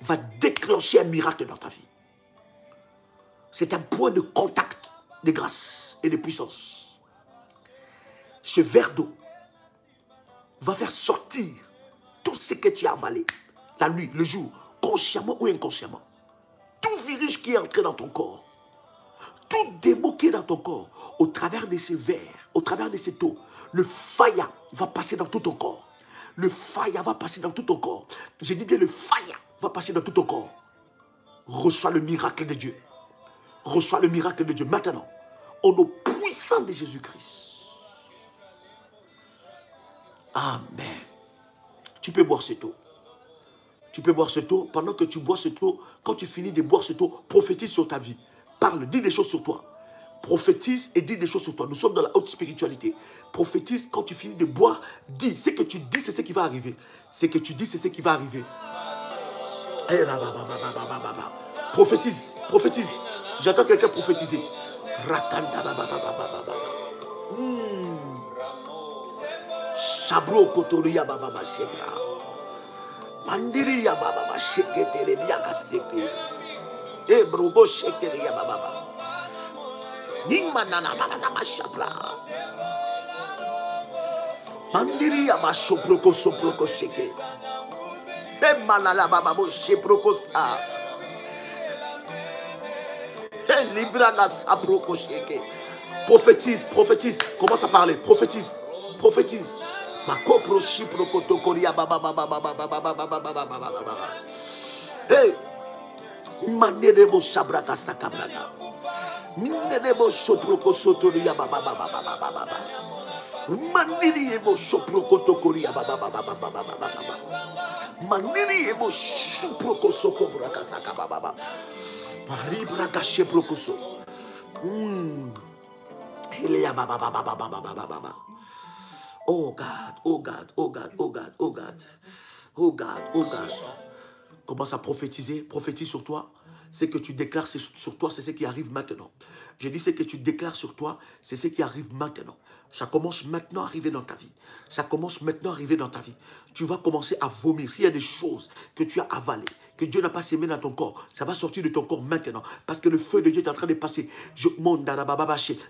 va déclencher un miracle dans ta vie. C'est un point de contact de grâce et de puissance. Ce verre d'eau va faire sortir tout ce que tu as avalé, la nuit, le jour, consciemment ou inconsciemment. Tout virus qui est entré dans ton corps, tout démon qui est dans ton corps, au travers de ces verres, au travers de cette eau, le fire va passer dans tout ton corps. Le fire va passer dans tout ton corps. Je dis bien le fire va passer dans tout ton corps. Reçois le miracle de Dieu. Reçois le miracle de Dieu maintenant, au nom puissant de Jésus-Christ. Amen. Tu peux boire cette eau. Tu peux boire cette eau. Pendant que tu bois cette eau, quand tu finis de boire cette eau, prophétise sur ta vie. Parle, dis des choses sur toi. Prophétise et dis des choses sur toi. Nous sommes dans la haute spiritualité. Prophétise quand tu finis de boire. Dis. Ce que tu dis, c'est ce qui va arriver. Ce que tu dis, c'est ce qui va arriver. Prophétise. Prophétise. J'entends quelqu'un prophétiser. Sabro kotoria baba shekra. Mandiria baba shekete biaka seke. E brogo shekete baba. Nimana mama shapra. Mandiria ma soproko sheke. E manala baba bo sheproko sa. E libraga saproko sheke. Prophétise, prophétise. Commence à parler, prophétise, prophétise. Ma copro chiproko tokoria baba baba baba baba baba baba baba. Hey, manedebo shabraka sakabraka. Minedebo soproko sotoria baba baba baba baba. Manedebo soproko tokoria baba baba baba baba. Manedebo soproko sokobraka sakababa. Paribraka sheproko so. Elia baba baba baba baba baba. Oh God, oh God, oh God, oh God, oh God, oh God, oh God. Commence à prophétiser, prophétise sur toi. Ce que tu déclares sur toi, c'est ce qui arrive maintenant. Je dis ce que tu déclares sur toi, c'est ce qui arrive maintenant. Ça commence maintenant à arriver dans ta vie. Ça commence maintenant à arriver dans ta vie. Tu vas commencer à vomir. S'il y a des choses que tu as avalées, que Dieu n'a pas sémé dans ton corps, ça va sortir de ton corps maintenant. Parce que le feu de Dieu est en train de passer.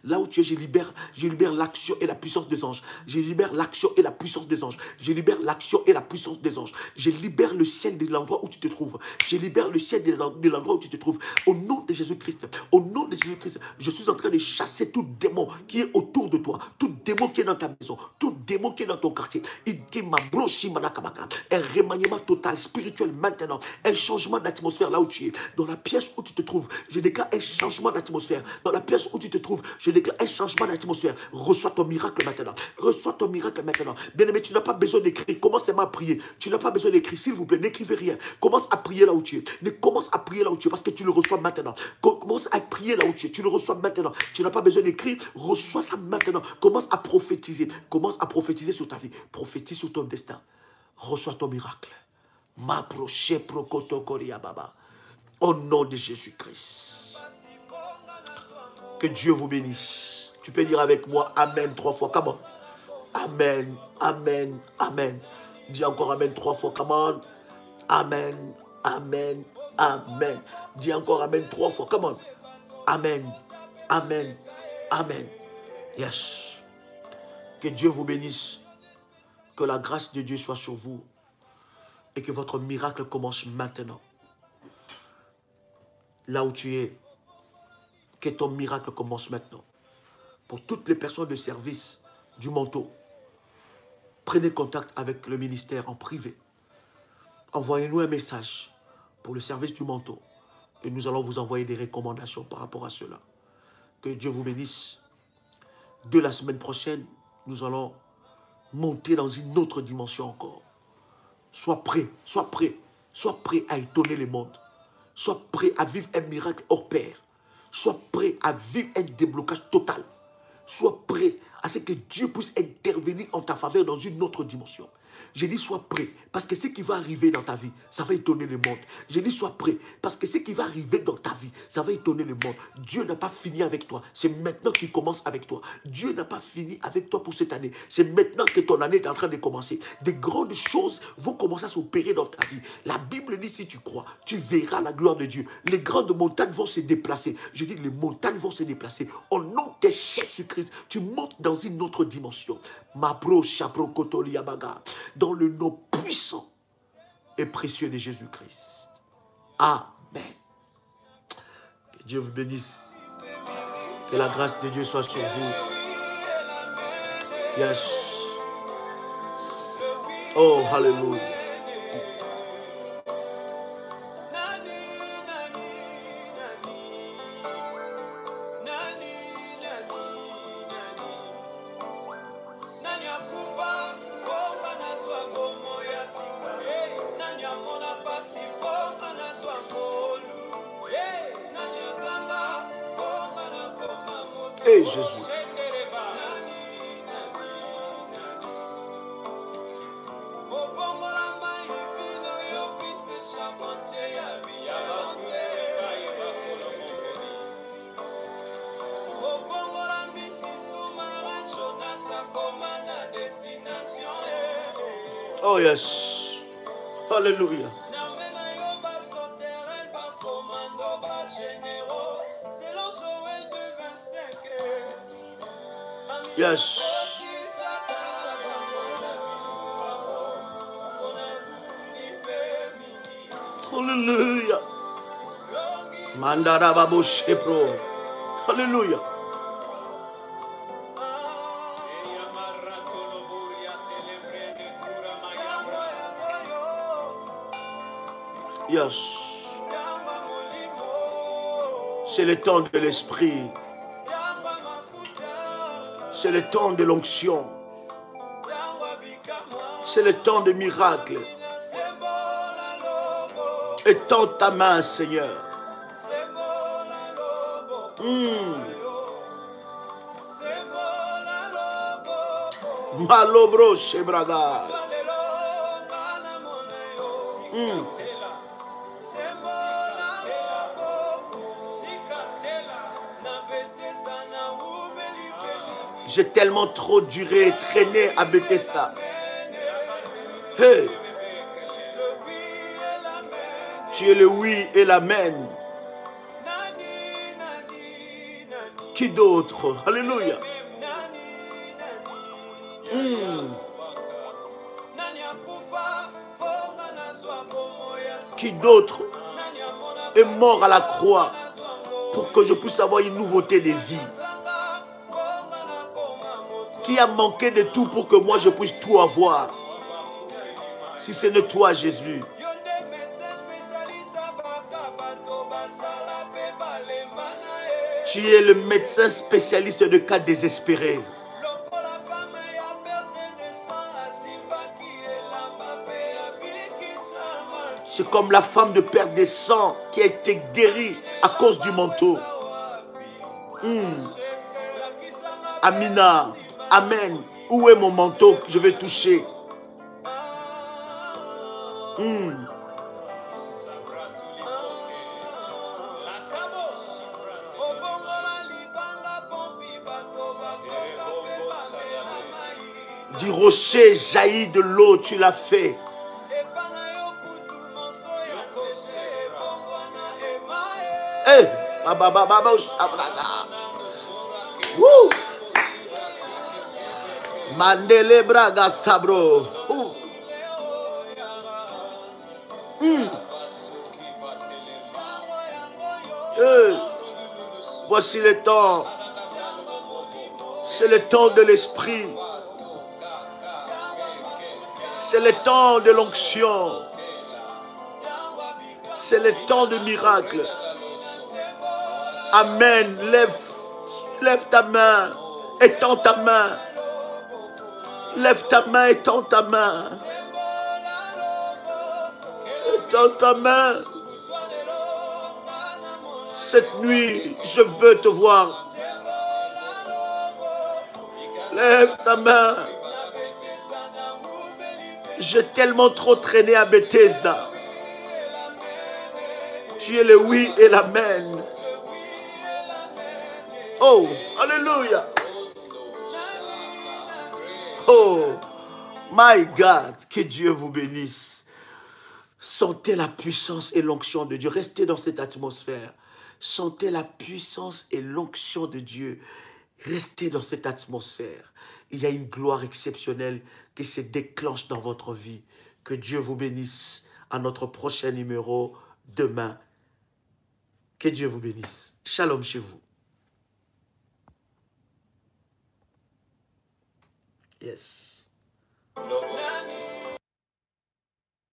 Là où tu es, je libère l'action et la puissance des anges. Je libère l'action et la puissance des anges. Je libère l'action et la puissance des anges. Je libère le ciel de l'endroit où tu te trouves. Je libère le ciel de l'endroit où tu te trouves. Au nom de Jésus-Christ, au nom de Jésus-Christ, je suis en train de chasser tout démon qui est autour de toi, tout démon qui est dans ta maison, tout démon qui est dans ton quartier. Un remaniement total, spirituel maintenant, un changement d'atmosphère là où tu es, dans la pièce où tu te trouves. Je déclare un changement d'atmosphère. Dans la pièce où tu te trouves, je déclare un changement d'atmosphère. Reçois ton miracle maintenant. Reçois ton miracle maintenant. Bien-aimé, tu n'as pas besoin d'écrire. Commence à prier. Tu n'as pas besoin d'écrire. S'il vous plaît, n'écrivez rien. Commence à prier là où tu es. Commence à prier là où tu es parce que tu le reçois maintenant. Commence à prier là où tu es. Tu le reçois maintenant. Tu n'as pas besoin d'écrire. Reçois ça maintenant. Commence à prophétiser. Commence à prophétiser sur ta vie. Prophétise sur ton destin. Reçois ton miracle. Au nom de Jésus-Christ. Que Dieu vous bénisse. Tu peux dire avec moi Amen 3 fois. Comment? Amen, Amen, Amen. Dis encore Amen 3 fois. Comment? Amen, Amen, Amen. Dis encore Amen 3 fois. Comment? Amen, Amen, Amen. Yes. Que Dieu vous bénisse. Que la grâce de Dieu soit sur vous. Et que votre miracle commence maintenant. Là où tu es, que ton miracle commence maintenant. Pour toutes les personnes de service du manteau, prenez contact avec le ministère en privé. Envoyez-nous un message pour le service du manteau. Et nous allons vous envoyer des recommandations par rapport à cela. Que Dieu vous bénisse. De la semaine prochaine, nous allons monter dans une autre dimension encore. Sois prêt, sois prêt, sois prêt à étonner le monde. Sois prêt à vivre un miracle hors pair. Sois prêt à vivre un déblocage total. Sois prêt à ce que Dieu puisse intervenir en ta faveur dans une autre dimension. J'ai dit, sois prêt. Parce que ce qui va arriver dans ta vie, ça va étonner le monde. J'ai dit, sois prêt. Parce que ce qui va arriver dans ta vie, ça va étonner le monde. Dieu n'a pas fini avec toi. C'est maintenant qu'il commence avec toi. Dieu n'a pas fini avec toi pour cette année. C'est maintenant que ton année est en train de commencer. Des grandes choses vont commencer à s'opérer dans ta vie. La Bible dit, si tu crois, tu verras la gloire de Dieu. Les grandes montagnes vont se déplacer. Je dis, les montagnes vont se déplacer. Au nom de Jésus-Christ, tu montes dans une autre dimension. Mabro, Chabro, Kotoli, Yabaga. Dans le nom puissant et précieux de Jésus-Christ. Amen. Que Dieu vous bénisse. Que la grâce de Dieu soit sur vous. Yes. Oh, hallelujah. Hey Jésus. Oh yes. Hallelujah. Yes. Hallelujah. Mandara babo shepro. Hallelujah. Yes. C'est le temps de l'esprit. C'est le temps de l'onction. C'est le temps de miracles. Étends ta main, Seigneur. Malobro Shebraga. J'ai tellement trop duré et traîné à Bethesda. Hey. Tu es le oui et l'amen. Qui d'autre? Alléluia. Qui d'autre est mort à la croix pour que je puisse avoir une nouveauté de vie? Qui a manqué de tout pour que moi je puisse tout avoir? Si ce n'est toi, Jésus. Tu es le médecin spécialiste de cas désespérés. C'est comme la femme de perte de sang qui a été guérie à cause du manteau. Amina, amen. Où est mon manteau que je vais toucher? Du rocher jaillit de l'eau, tu l'as fait. Eh, Mandele Braga Sabro. Voici le temps. C'est le temps de l'esprit. C'est le temps de l'onction. C'est le temps de miracle. Amen. Lève ta main. Étends ta main. Lève ta main, étends ta main. Étends ta main. Cette nuit, je veux te voir. Lève ta main. J'ai tellement trop traîné à Bethesda. Tu es le oui et l'amen. Oh, alléluia. Oh, my God, que Dieu vous bénisse. Sentez la puissance et l'onction de Dieu. Restez dans cette atmosphère. Sentez la puissance et l'onction de Dieu. Restez dans cette atmosphère. Il y a une gloire exceptionnelle qui se déclenche dans votre vie. Que Dieu vous bénisse. À notre prochain numéro demain. Que Dieu vous bénisse. Shalom chez vous. Yes.